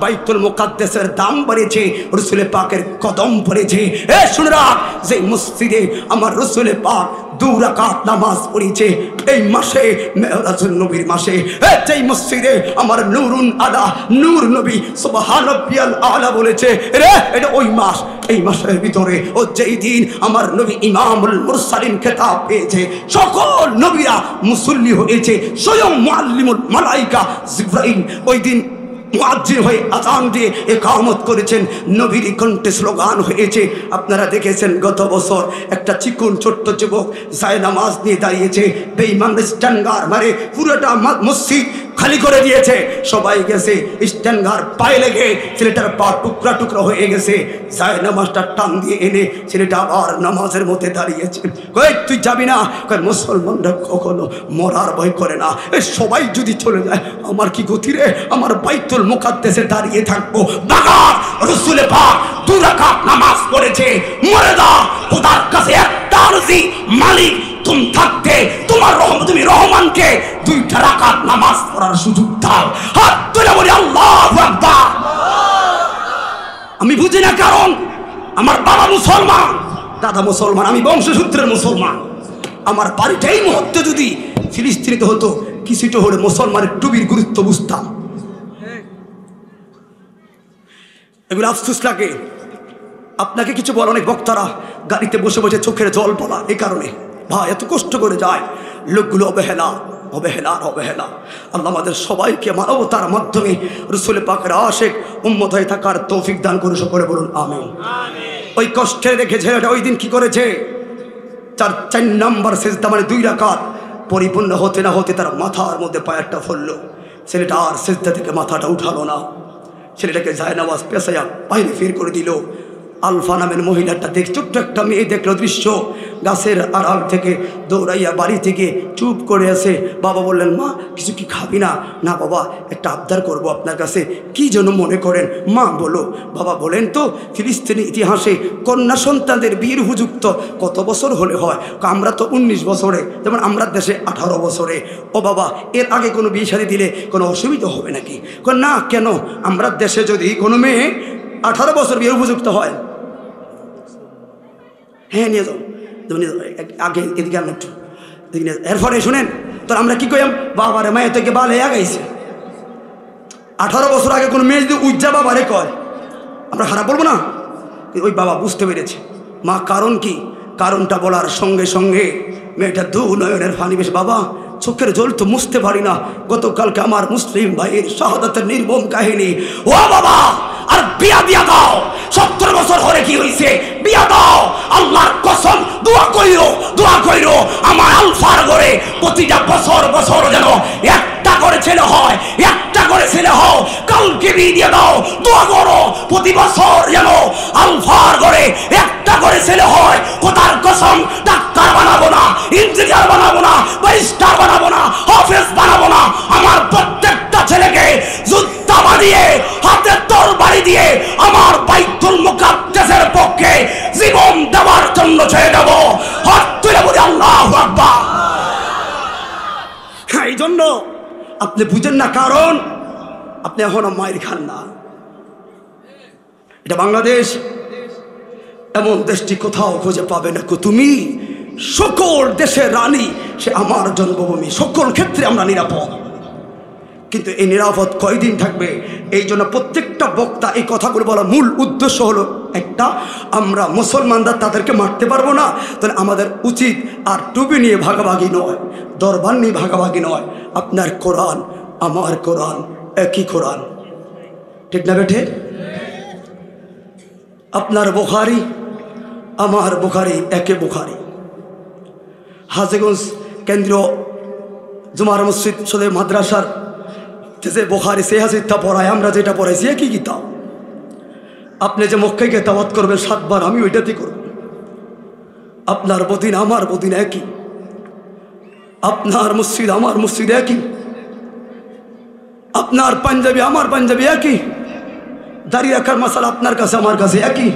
বাইতুল মুকাদ্দাসের দাম বেড়েছে, রাসূল পাকের কদম পড়েছে। শুনে রাখ, যে মসজিদে আমার রাসূল পাক 2 রাকাত নামাজ পড়েছে এই মাসে, মেরাজুন নবীর মাসে, যেই মসজিদে আমার নূরুন আলা নূর নবী সুবহানাল্লাহিল আলা বলেছে, রে এটা ওই মাস, এই মাসের ভিতরে ও যেই দিন আমার নবী ইমামুল মুরসালিন খেতাব পেয়েছে, সকল নবীরা মুসল্লি হয়েছে, স্বয়ং মুআল্লিমুল মালাইকা জিবরাইল ওই দিন মুয়াজ্জিন হয়ে আযান দিয়ে ইকামত করেছেন, নবীর কণ্ঠে স্লোগান হয়েছে। আপনারা দেখেছেন গত বছর একটা চিকন ছোট্ট যুবক জায়নামাজ নিয়ে দাঁড়িয়েছে, বেঈমান স্ট্যান্ডার মারে পুরোটা মসজিদ খালি করে দিয়েছে, সবাই গেছে, স্ট্যান্ডার পায়ে লেগে ছেলেটার পা টুকরা টুকরা হয়ে গেছে, জায়নামাজটা টান দিয়ে এনে ছেলেটা আবার নামাজের মধ্যে দাঁড়িয়েছে। কই তুই যাবি না? কই মুসলমানরা কখনো মরার ভয় করে না, সবাই যদি চলে যায় আমার কি গতি রে, আমার বাইতুল মুকাদ্দাসে দাঁড়িয়ে থাকবো। বাগার রাসূল পাক 2 রাকাত নামাজ পড়েছে, মরে দাও, খোদার কাছে একটা আরজি, মালিক তুমি থাকতে তুমি রহমানকে 2 রাকাত নামাজ পড়ার সুযোগ দাও। হাত তুলে বলি আল্লাহু আকবার। আমি বুঝি না, কারণ আমার বাবা মুসলমান, দাদা মুসলমান, আমি বংশসূত্রের মুসলমান। আমার বাড়িটা এই মুহূর্তে যদি ফিলিস্তিনিতে হতো, কিছুটা হলে মুসলমানের টুবির গুরুত্ব বুঝতাম। এগুলো আফসোস লাগে। আপনাকে কিছু বলে অনেক বক্তারা গাড়িতে বসে বসে চোখের জল পড়া, এই কারণে ভাই এত কষ্ট করে যায় লোকগুলো, অবহেলা অবহেলা অবহেলা। আল্লাহ আমাদের সবাইকে মানবতার মাধ্যমে রাসূল পাকের আশিক উম্মত হয়ে থাকার তৌফিক দান করুন, সকলে বলুন আমিন। ওই কষ্টে দেখে ছেলেটা ওই দিন কি করেছে, 4 নম্বর সিজদা মানে 2 রাকাত পরিপূর্ণ হতে না হতে তার মাথার মধ্যে পায়েরটা ফেললো। ছেলেটা আর সিজদা থেকে মাথাটা উঠালো না, ছেলেটাকে জায়নামাজ পেছায়া বাইরে ফির করে দিল। আলফা নামের মহিলাটা ছোট্ট একটা মেয়ে দেখলো দৃশ্য, গাছের আড়াল থেকে দৌড়াইয়া বাড়ি থেকে চুপ করে আসে। বাবা বললেন, মা কিছু কি খাবি না? না বাবা, একটা আবদার করব আপনার কাছে। কি যেন মনে করেন? মা বলো। বাবা বলেন তো, ফিলিস্তিনি ইতিহাসে কন্যা সন্তানদের বিয়ের উপযুক্ত কত বছর হলে হয়? আমরা তো 19 বছরে, যেমন আমরা দেশে 18 বছরে। ও বাবা, এর আগে কোনো বিয়ে শাদী দিলে কোনো অসুবিধা হবে নাকি? না, কেন? আমরা দেশে যদি কোনো মেয়ে 18 বছর বিয়ের উপযুক্ত হয়, হ্যাঁ নিয়ে যাও, আগে এদিকে আনো একটু, এরপরে শুনেন তো আমরা কি কইম, বাবারে মায়ের থেকে বালে আগাইছে। 18 বছর আগে কোনো মেয়ে যদি উজ্জা বাবারে কয়, আমরা খারাপ বলবো না? ওই বাবা বুঝতে পেরেছে। মা কারণ কি? কারণটা বলার সঙ্গে সঙ্গে মেয়েটা 2 নয়নের পানি বেশ, বাবা চোখের জল তো মুছতে পারি না, গতকালকে আমার মুসলিম ভাইয়ের শাহাদাতের নির্মম কাহিনী। ও বাবা, আর বিয়া দিয়া দাও, 70 বছর হরে কি হয়েছে, বিয়া দাও। আল্লাহর কসম, দোয়া কইরো আমার আলফার ঘরে প্রতিটা বছর বছর যেন একটা করে ছেলে হয়, একটা করে ছেলে হও। কালকে বিয়ে দিয়ে দাও, দোয়া করো প্রতি বছর যেন আলফার ঘরে একটা করে ছেলে হয়। খোদার কসম, ডাক্তার বানাবো না, ইঞ্জিনিয়ার বানাবো না, ব্যারিস্টার বানাবো না, হাফেজ বানাবো না, আমার প্রত্যেকটা ছেলেকে যোদ্ধা বানিয়ে হাতে তরবারি দিয়ে আমার বাইতুল মুকাদ্দাসের পক্ষে জীবন দেওয়ার জন্য ছেড়ে দেব। হাত তুলে বলি আল্লাহু আকবার। এই জন্য আপনি বুঝেন না, কারণ আপনি এখনো মায়ের খান না। এটা বাংলাদেশ, এমন দেশটি কোথাও খুঁজে পাবে না। তুমি সকল দেশের রানী, সে আমার জন্মভূমি, সকল ক্ষেত্রে আমরা নিরাপদ। কিন্তু এই নিরাপদ কয়দিন থাকবে? এই জন্য প্রত্যেকটা বক্তা এই কথাগুলো বলার মূল উদ্দেশ্য হলো একটা, আমরা মুসলমানরা তাদেরকে মারতে পারবো না, তাহলে আমাদের উচিত আর টুপি নিয়ে ভাগাভাগি নয়, দরবার নিয়ে ভাগাভাগি নয়। আপনার কোরআন আমার কোরআন একই কোরআন, ঠিক না বেঠে? আপনার বুখারী আমার বুখারী একে বুখারী। হাজীগঞ্জ কেন্দ্রীয় জুমার মসজিদ সদে মাদ্রাসার যে বুখারী সে হাজিরটা পড়ায়, আমরা যেটা পড়াইছি একই কিতাব। আপনি যে মক্কাকে দাওয়াত করবেন 7 বার, আমি ওইটাতেই করব। আপনার বদিন আমার বদিন একই, আপনার মসজিদ আমার মসজিদ একই, আপনার পাঞ্জাবি আমার পাঞ্জাবি একই, দাড়ি রাখার মাসালা আপনার কাছে আমার কাছে একই,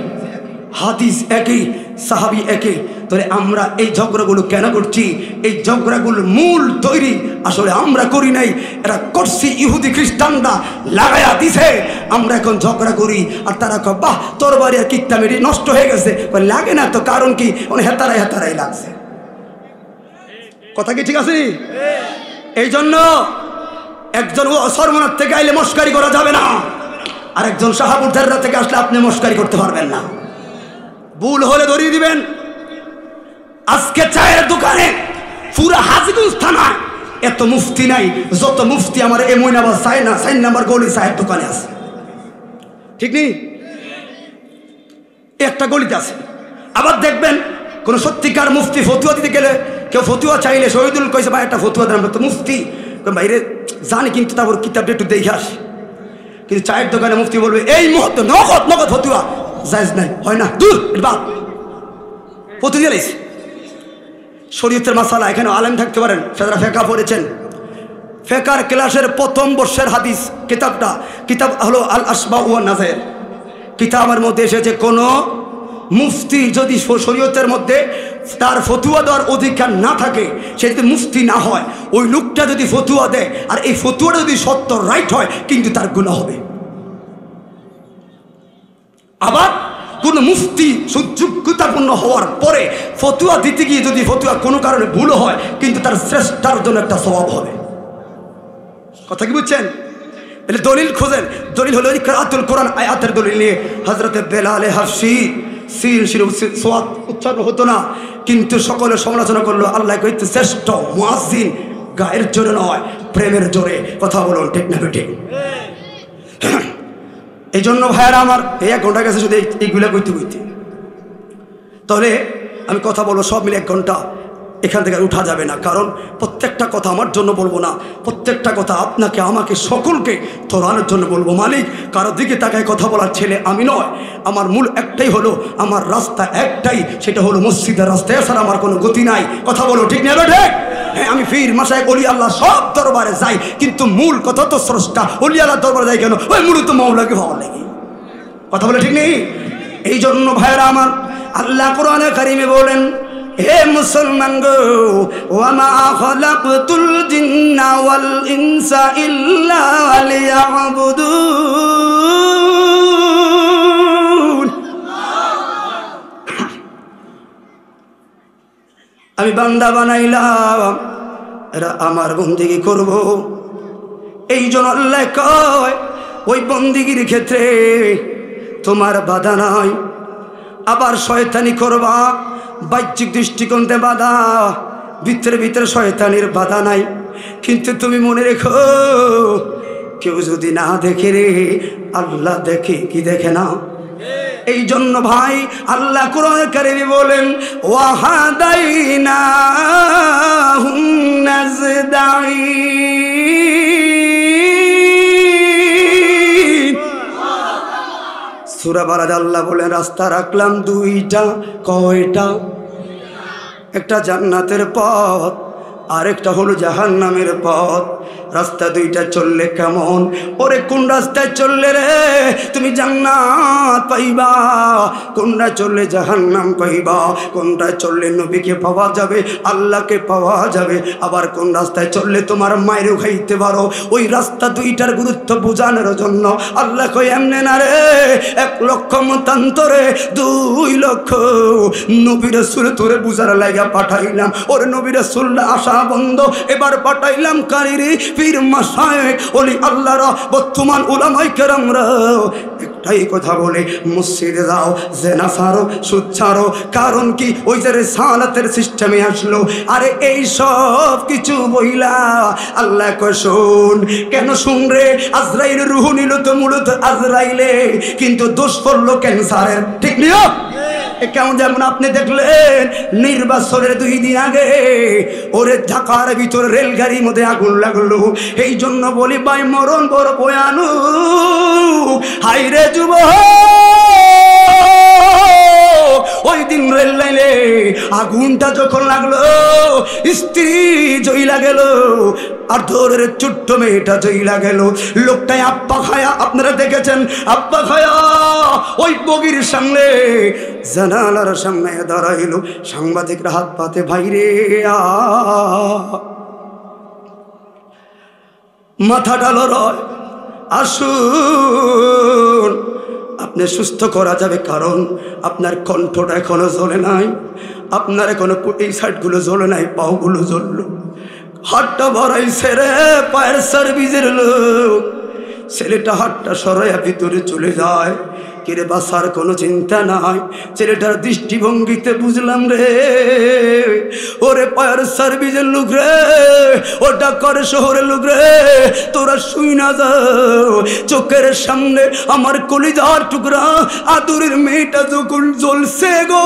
হাদিস একই, সাহাবি একে। তাহলে আমরা এই ঝগড়াগুলো কেন করছি? এই ঝগড়াগুলোর মূল তৈরি আসলে আমরা করি নাই, এরা করছি ইহুদি খ্রিস্টানরা লাগাইয়া দিছে। আমরা এখন ঝগড়া করি আর তারা কয় বাহ তোর বাড়ি আর কিত্তা মেরি নষ্ট হয়ে গেছে। লাগে না তো, কারণ কি? হেতারাই হেতারাই লাগছে। কথা কি ঠিক আছে? এই জন্য একজন সরমনার থেকে আইলে মস্কারি করা যাবে না, আর একজন শাহাবুদ্দাররা থেকে আসলে আপনি মস্কারি করতে পারবেন না। ভুল হলে ধরিয়ে দিবেন। আজকে চায়ের দোকানে পুরা হাজীগঞ্জ থানায় এত মুফতি নাই যত মুফতি আমার এই মইনাবাদ 4 নাম্বার গলি চায়ের দোকানে আছে। ঠিক নেই? একটা গলিতে আছে। আবার দেখবেন কোন সত্যিকার মুফতি ফতুয়া দিতে গেলে কেউ ফতুয়া চাইলে শহীদুল কইছে ভাই একটা ফতুয়া দেন, আমরা তো মুফতি বাইরে জানি কিন্তু তারপর কিতাবটা একটু দেখে আসি। কিন্তু চায়ের দোকানে মুফতি বলবে এই মুহূর্তে নগদ নগদ ফতুয়া জায়েজ নাই, হয় না, দূর বাদ ফতু দিয়ে লাইছে। শরীয়তের মাসালা এখানে আলেম থাকতে পারেন, যারা ফেকা পড়েছেন। ফেকার ক্লাসের প্রথম বর্ষের হাদিস কিতাব হলো আল আসবা ওয়া নাজায়ের। কিতাবের মধ্যে এসেছে কোন মুফতি যদি শরীয়তের মধ্যে তার ফতুয়া দেওয়ার অধিকার না থাকে, সে যদি মুফতি না হয়, ওই লোকটা যদি ফতুয়া দেয় আর এই ফতুয়াটা যদি সত্য রাইট হয় কিন্তু তার গুনাহ হবে। আবার কোন মুফতি সুযোগ্যতাপূর্ণ হওয়ার পরে ফতুয়া দিতে গিয়ে যদি ফতুয়া কোনো কারণে ভুল হয় কিন্তু তার শ্রেষ্ঠার জন্য একটা সওয়াব হবে। কথা কি বুঝছেন? তাহলে দলিল খোঁজেন। দলিল হলো কিরাআতুল কোরআন আয়াতের দলিল নিয়ে হযরতে বেলাল হাফসি সিন সোয়াদ উচ্চারণ হতো না, কিন্তু সকলে সমালোচনা করলো আল্লাহ কইতে শ্রেষ্ঠ মুয়াজ্জিন গায়ের জোরে নয় প্রেমের জোরে। কথা বলুন ঠিক না ঠিক? এই জন্য ভাইয়ারা আমার এই 1 ঘন্টা গেছে শুধু এইগুলা কইতে তাহলে আমি কথা বলবো সব মিলে 1 ঘন্টা এখান থেকে উঠা যাবে না। কারণ প্রত্যেকটা কথা আমার জন্য বলবো না, প্রত্যেকটা কথা আপনাকে আমাকে সকলকে ধরানোর জন্য বলবো। মালিক কারো দিকে তাকায় কথা বলার ছেলে আমি নয়। আমার মূল একটাই হলো, আমার রাস্তা একটাই, সেটা হলো মসজিদের রাস্তা, এছাড়া আমার কোনো গতি নাই। কথা বলো ঠিক না ঠিক? হ্যাঁ, আমি পীর মাশায়েখ ওলি আল্লাহ সব দরবারে যাই, কিন্তু মূল কথা তো স্রষ্টা ওলি আল্লাহ দরবারে যাই কেন? ওই মূলত মাওলাকে ভালো লাগে। কথা বলে ঠিক নেই? এই জন্য ভাইরা আমার আল্লাহ কোরআনে কারিমে বলেন, হে মুসলমান গো, ওয়ামা খালাকতুল জিন্না ওয়াল ইনসা ইল্লা লিয়াবুদুন। আমি বান্দা বানাইলাম এরা আমার বন্দেগী করব। এই জন্য আল্লাহ কয় ওই বন্দেগীর ক্ষেত্রে তোমার বাধা নাই। আবার শয়তানি করবা, বাহ্যিক দৃষ্টিকোণে বাধা, ভিতরে ভিতরে শয়তানির বাধা নাই। কিন্তু তুমি মনে রেখো, কেউ যদি না দেখে রে আল্লাহ দেখে কি দেখে না? এই জন্য ভাই আল্লাহ কোরআনে কারিমে বলেন, ওয়াহাদাইনাহুন নাজদাইন। সূরা বারাদে আল্লাহ বলেন রাস্তা রাখলাম 2টা। কয়টা? একটা জান্নাতের পথ, আরেকটা হলো জাহান্নামের পথ। রাস্তা 2টা চললে কেমন? ওরে কোন রাস্তায় চললে রে তুমি জান্নাত পাইবা, কোনটা চললে জাহান্নাম পাইবা, কোনটা চললে নবীকে পাওয়া যাবে, আল্লাহকে পাওয়া যাবে, আবার কোন রাস্তায় চললে তোমার মায়েরও খাইতে পারো। ওই রাস্তা 2টার গুরুত্ব বোঝানোর জন্য আল্লাহ কই এমনে না রে, 1 লক্ষ মতান্তরে 2 লক্ষ নবী রাসূল তোরে বুঝার লাগা পাঠাইলাম। ওরে নবী রাসূল আশা বন্ধ, এবার পাঠাইলাম কারিরি পীর মাশায়েখ ওলি আল্লাহরা, বর্তমান উলামায়ে কেরামরা একটাই কথা বলে, মসজিদে যাও, জেনা ছাড়ো, সুদ ছাড়ো। কারণ কি? ওই যে রিসালাতের সিস্টেমে আসলো। আরে এই সব কিছু বইলা আল্লাহ কয় শোন। কেন শুন রে? আজরাইল রূহ নিল তো মূলত আজরাইলে, কিন্তু দোষ করলো ক্যান্সারের। ঠিক নিও? কেমন যেমন আপনি দেখলেন নির্বাচনের 2 দিন আগে ওরে ঢাকার ভিতরে রেলগাড়ির মধ্যে আগুন লাগলো। এই জন্য বলি ভাই মরণ বড় ভয়ানক। হাইরে যুবক, ওই দিন রেল লাইনে আগুনটা যখন লাগলো, স্ত্রী জইলা গেল, আর ধরে ছোট্ট মেয়েটা জইলা গেল। লোকটাই আব্বা খায়া, আপনারা দেখেছেন আব্বা খায়া ওই বগির সামনে জানালার সামনে দাঁড়াইল। সাংবাদিকরা হাত পাতে, ভাইরে মাথাটা লড়ায়, আসুন আপনি সুস্থ করা যাবে, কারণ আপনার কণ্ঠটা এখনো জ্বলে নাই, আপনার এখনো এই সাইডগুলো জ্বলে নাই, পাওগুলো জ্বলল, হাতটা ভরাইছে রে পায়ের সার্ভিসের লোক। ছেলেটা হাতটা সরাইয়া ভিতরে চলে যায়। কিরে বাসার কোনো চিন্তা নাই। ছেলেটার দৃষ্টিভঙ্গিতে বুঝলাম রে, ওরে পায়ের সার্ভিসের লোক রে, ওটা করে শহরের লোক রে, তোরা শুই না যাও। চোখের সামনে আমার কলিজার টুকরা আদুরের মেয়েটা যখন জ্বলছে গো,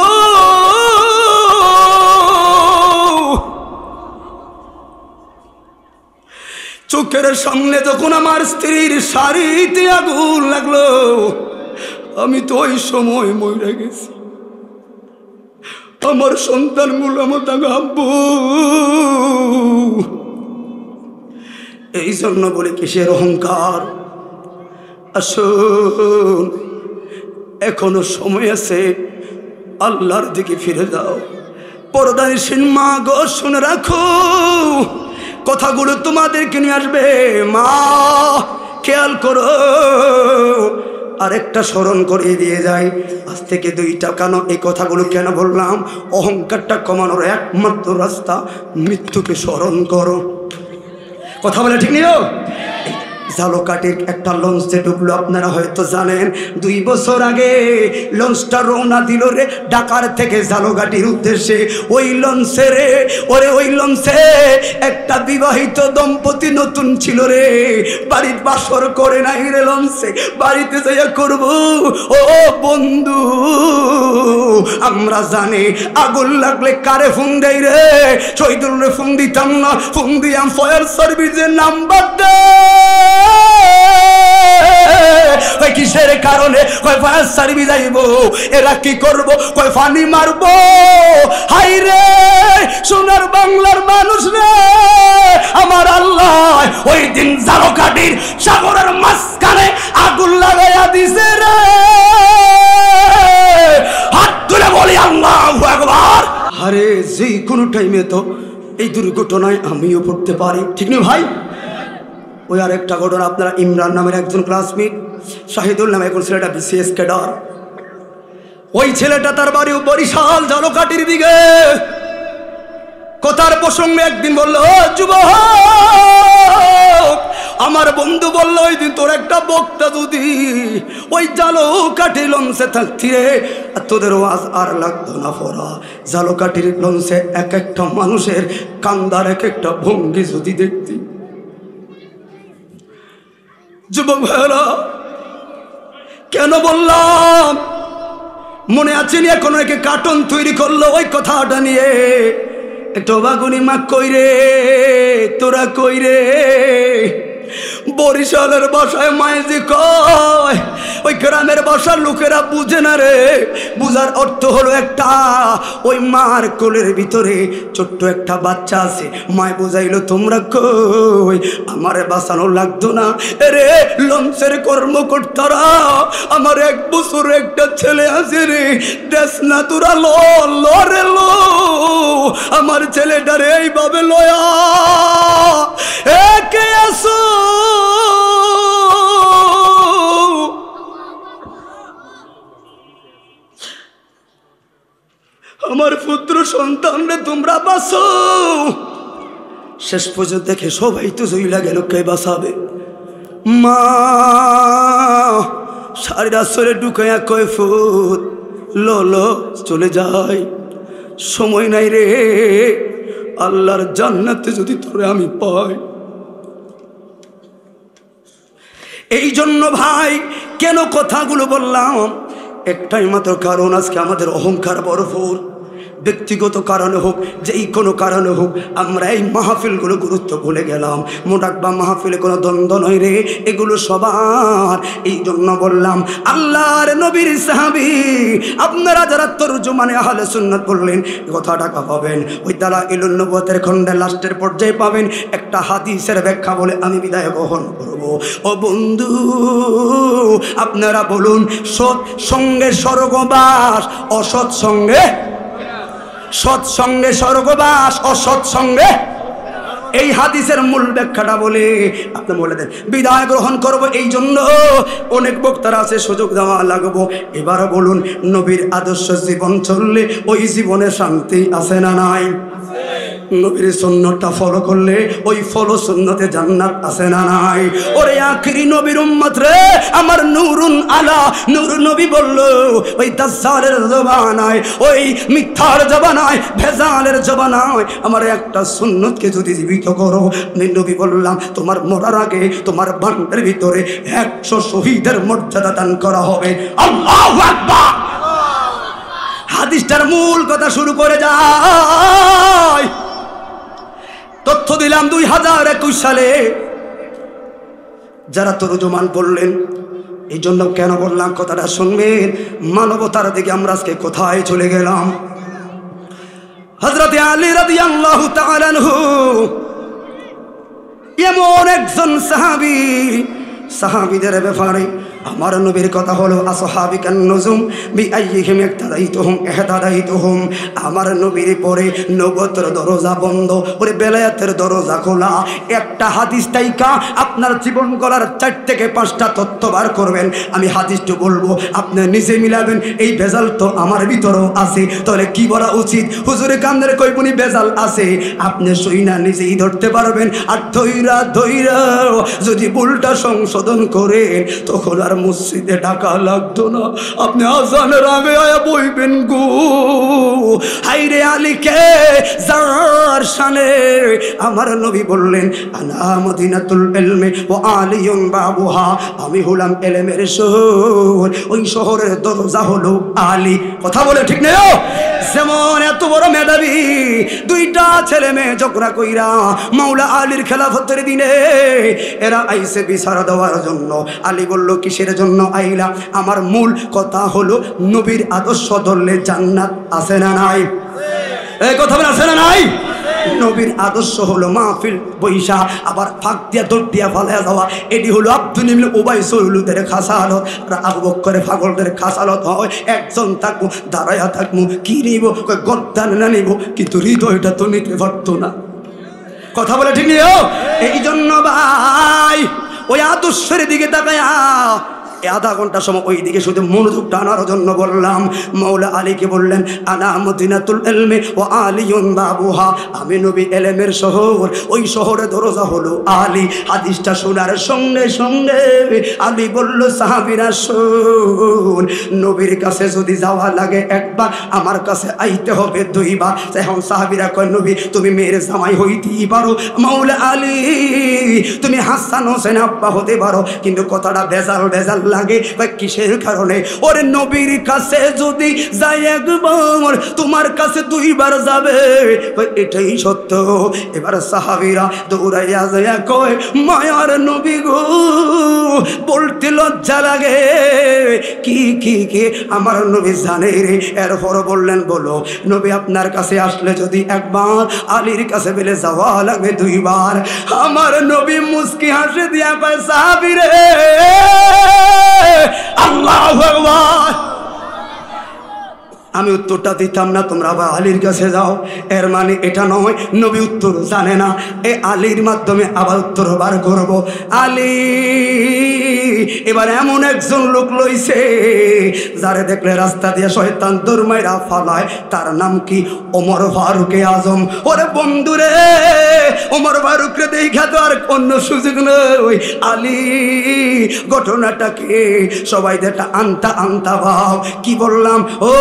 চোখের সামনে যখন আমার স্ত্রীর শাড়িতে আগুন লাগলো, আমি তো ওই সময় মরে গেছি। আমার সন্তানগুলো আমার আব্বু, এই জন্য বলে কিসের অহংকার। আসুন এখনো সময় আছে, আল্লাহর দিকে ফিরে যাও। পরদানিসীন মা গো, শুনে রাখো, কথাগুলো তোমাদেরকে নিয়ে আসবে। মা খেয়াল করো। আরেকটা স্মরণ করিয়ে দিয়ে যাই, আজ থেকে 2টা কেন এই কথাগুলো কেন বললাম? অহংকারটা কমানোর একমাত্র রাস্তা, মৃত্যুকে স্মরণ করো। কথা বলে ঠিক নিও। ঝালকাঠির একটা লঞ্চে ডুবলো, আপনারা হয়তো জানেন। 2 বছর আগে লঞ্চটা রওনা দিল রে ঢাকার থেকে ঝালকাঠির উদ্দেশ্যে। ওই লঞ্চে রে, ওরে ওই লঞ্চে একটা বিবাহিত দম্পতি নতুন ছিল রে, বাড়ির বাসর করে নাই রে লঞ্চে, বাড়িতে যাইয়া করব। ও বন্ধু, আমরা জানি আগুন লাগলে কারে ফোন দেয় রে? শহীদুল রে ফোন দিতাম না, ফোন দিয়াম ফায়ার সার্ভিসের নাম্বার দে। কিসের কারণে? কয় ফায়ার সার্ভিস আইব। এরা কি করবো? কয় পানি মারবো। হাই রে সোনার বাংলার মানুষ রে, আমার আল্লাহ ওই দিন ঝালকাঠির সাগরের মাঝখানে আগুন লাগাইয়া দিছে রে। হাত তুলে বলি আল্লাহু আকবার। আরে যে কোনো টাইমে তো এই দুর্ঘটনায় আমিও পড়তে পারি, ঠিক না ভাই? ওই আর একটা ঘটনা, আপনারা ইমরান নামের একজন ক্লাসমেট, শাহিদুল নামে এখন ছেলেটা বিসিএস ক্যাডার। ওই ছেলেটা তার বাড়ি বরিশাল ঝালকাঠির দিকে। কথার প্রসঙ্গে একদিন বলল, ও যুবক, আমার বন্ধু বলল ওই দিন তোর একটা বক্তা যদি ওই ঝালকাঠি লঞ্চে থাকতি রে, তোদের ওয়াজ আর লাগতো না পড়া। ঝালকাঠির লঞ্চে এক একটা মানুষের কান্দার এক একটা ভঙ্গি যদি দেখতি। যুবক ভাইরা, কেন বললাম মনে আছে নি? এখন একে কার্টুন তৈরি করলো ওই কথাটা নিয়ে। একটা বাগুনি মা কই রে, তোরা কই রে? বরিশালের ভাষায় মায়ে যে কয়, ওই গ্রামের ভাষার লোকেরা বুঝে না রে। বুঝার অর্থ হলো একটা, ওই মার কোলের ভিতরে ছোট্ট একটা বাচ্চা আছে। মায় বুঝাইলো তোমরা কই, আমারে বাঁচানো লাগতো না রে। লঞ্চের কর্মকর্তারা, আমার 1 বছর একটা ছেলে আছে রে, দেশ না তোরা লে লো আমার ছেলেটারে এইভাবে লয়া একে আসো। আমার পুত্র সন্তানরে তোমরা বাঁচো। শেষ পর্যন্ত দেখে সবাই তো জইলা গেল, কে বাঁচাবে? মা সারি রাস্তায় ঢুকাইয়া কয় ফুট লো চলে যায়, সময় নাই রে। আল্লাহর জান্নাতে যদি তোরে আমি পাই। এই জন্য ভাই কেন কথাগুলো বললাম? একটাই মাত্র কারণ, আজকে আমাদের অহংকার ভরপুর। ব্যক্তিগত কারণে হোক, যেই কোনো কারণে হোক, আমরা এই মাহফিলগুলো গুরুত্ব ভুলে গেলাম। মোটাকবা মাহফিলে কোনো দ্বন্দ্ব নয় রে, এগুলো সবার। এই জন্য বললাম আল্লাহর নবীর সাহাবী আপনারা যারা তরজমানে আহলে সুন্নাত বললেন কথাটা পাবেন ওই দালাইলুন নবুওয়াতের খণ্ডের লাস্টের পর্যায়ে পাবেন একটা হাদিসের ব্যাখ্যা বলে আমি বিদায় গ্রহণ করব। ও বন্ধু আপনারা বলুন, সৎ সঙ্গে স্বর্গবাস, অসৎ সঙ্গে সৎসঙ্গে স্বর্গবাস, অসৎ সঙ্গে। এই হাদিসের মূল ব্যাখ্যাটা বলে আপনি বলে দেন বিদায় গ্রহণ করব। এই জন্য অনেক বক্তারা আছে, সুযোগ দেওয়া লাগবো। এবার বলুন, নবীর আদর্শ জীবন চললে ওই জীবনে শান্তি আছে না নাই? নবীর সুন্নতটা ফলো করলে ওই ফলো সুন্নতে জান্নাত আছে না নাই? ওরে আখিরি নবীর উম্মত রে, আমার নূরুন আলা নূর নবী বলল, ওই দাজ্জালের জবানায়, ওই মিথ্যার জবানায়, ভেজালের জবানায় আমার একটা সুন্নতকে যদি জীবিত করো, আমি নবী বললাম তোমার মরার আগে তোমার বান্দার ভিতরে 100 শহীদের মর্যাদা দান করা হবে। আল্লাহু আকবার। হাদিসটার মূল কথা শুরু করে যায়। তথ্য দিলাম 2021 সালে যারা তরজমান বললেন। এই জন্য কেন বললাম কথাটা শুনবেন, মানবতার দিকে আমরা আজকে কোথায় চলে গেলাম। হযরত আলী রাদিয়াল্লাহু তাআলা আনহু এমন একজন সাহাবী, সাহাবীদের ব্যাপারে আমার নবীর কথা হলো আসহাবিকান নুজুম বিআইয়িহিম ইক্তাদাইতুহুম ইহতাদাইতুহুম। আমার নবীর পরে নবুয়তের দরজা বন্ধ, ওরে বেলায়েতের দরজা খোলা। একটা হাদিস তাইকা আপনার জীবন গড়ার 4 থেকে 5টা তথ্য বার করবেন। আমি হাদিসটা বলবো, আপনি নিজে মিলাবেন এই ভেজাল তো আমার ভিতরেও আছে। তাহলে কি বলা উচিত? হুজুরে কান্দের কইবনি ভেজাল আছে, আপনি শুইনা নিজেই ধরতে পারবেন। আর ধইরা যদি ভুলটা সংশোধন করেন তখন আর মসজিদে ডাকা লাগতো না, আপনি আজানের আগে আয়া বইবেন গো। হাইরে আলীকে যার শানে আমার নবী বললেন আনা মদিনাতুল ইলমি ওয়া আলিয়ুন বাবুহা, আমি হলাম ইলমের শহর, ওই শহরের দরজা হলো আলী। কথা বলে ঠিক নেই? যেমন এত বড় মেধাবী, 2টা ছেলে মেয়ে ঝগড়া কইরা মাওলা আলীর খেলাফতের দিনে এরা আইসে বিচার দেওয়ার জন্য। আলী বলল কিসের জন্য আইলা? আমার মূল কথা হলো নবীর আদর্শ ধরলে জান্নাত আছে না নাই? এই কথা বলে আছে না নাই? নবীর আদর্শ হলো মাহফিল বৈশা আবার ফাঁক দিয়া দৌড় দিয়া ফালাইয়া যাওয়া। এটি হলো আব্দুল ইবনে উবাই সৌলুদের খাসালত, আর আবু বকরের পাগলদের খাসালত হয়। একজন থাকবো, দাঁড়াইয়া থাকবো, কি নিব, গদ্দান না নিব, কিন্তু হৃদয়টা তো নিতে পারতো না। কথা বলে ঠিক নেই? এই জন্য ভাই ওই আদর্শের দিকে তাকায়া আধা ঘন্টা সময় ওই দিকে শুধু মনোযোগ টানার জন্য বললাম। মাওলা আলীকে বললেন আনা মদিনাতুল ইলমি ওয়া আলিয়ুন বাবুহা, আমি নবী ইলমের শহর, ওই শহরে দরজা হলো আলী। হাদিসটা শোনার সঙ্গে সঙ্গে আলী বলল সাহাবীরা শুন, নবীর কাছে যদি যাওয়া লাগে একবার, আমার কাছে আইতে হবে 2 বার। এখন সাহাবীরা কয় নবী তুমি মেয়ের জামাই হইতেই পারো, মাওলা আলী তুমি হাসান হোসেন আব্বা হতে পারো, কিন্তু কথাটা ভেজাল ভেজাল লাগে। কিসের কারণে? ওরে নবীর কাছে যদি যাই একবার, তোমার কাছে 2 বার যাবে, এটাই সত্য। এবার সাহাবীরা দৌড়াইয়া যাইয়া কয় মায়ার নবী গো, বলতে লজ্জা লাগে। কি কি কি আমার নবী জানে রে। এরপর বললেন বলো নবী আপনার কাছে আসলে যদি একবার, আলীর কাছে বেলে যাওয়া লাগবে 2 বার। আমার নবী মুস্কি হাসে দিয়া কয় সাহাবী রে, আল্লাহু আকবার। আমি উত্তরটা দিতাম না, তোমরা আবার আলীর কাছে যাও। এর মানে এটা নয় নবী উত্তর জানে না, এই আলীর মাধ্যমে আবার উত্তর বার করব। আলী এবার এমন একজন লোক লইছে যারে দেখলে রাস্তা দিয়ে শয়তান দৌড় মাইরা ফালায়, তার নাম কি? ওমর ফারুকে আজম। ওরে বন্ধুরে, ওমর ফারুকরে দেখা তো আর অন্য সুযোগ নয়। আলী ঘটনাটাকে সবাই দেখা আনতা আনতা ভাব। কি বললাম? ও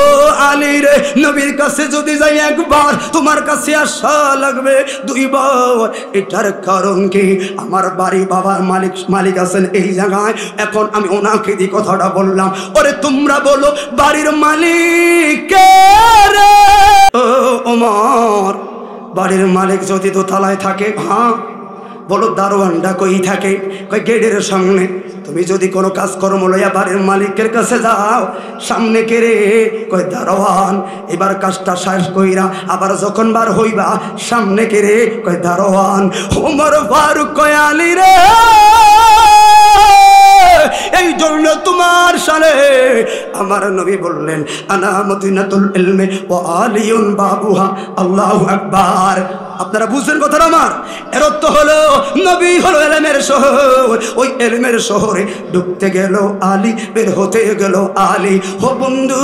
আলী রে, নবীর কাছে যদি যাই একবার, তোমার কাছে আসা লাগবে 2 বার। এটার কারণ কি? আমার বাড়ি বাবার মালিক আছেন এই জায়গায়। এখন আমি ওনাকে দিয়ে কথাটা বললাম, ওরে তোমরা বলো বাড়ির মালিক কে রে? ও ওমর, বাড়ির মালিক যদি দোতলায় থাকে, হ্যাঁ বলো দারোয়ানটা কই থাকে? কই গেটের সামনে। তুমি যদি কোনো কাজকর্ম লইয়া বাড়ির মালিকের কাছে যাও, সামনে কে রে? কই দারোয়ান। এবার কাজটা শেষ কইরা আবার যখন বার হইবা, সামনে কে রে? কই দারোয়ান। ওমর ফারুক কয় আলী রে, এই জন্য তোমার সালে আমার নবী বললেন আনা মদিনাতুল ইলমি ওয়া আলিয়ুন বাবুহা। আল্লাহু আকবার। আপনারা বুঝছেন কথাটা আমার? এর অর্থ হলো নবী হলো ইলমের শহর, ওই ইলমের শহরে ঢুকতে গেল আলী, বের হতে গেল আলী। ও বন্ধু,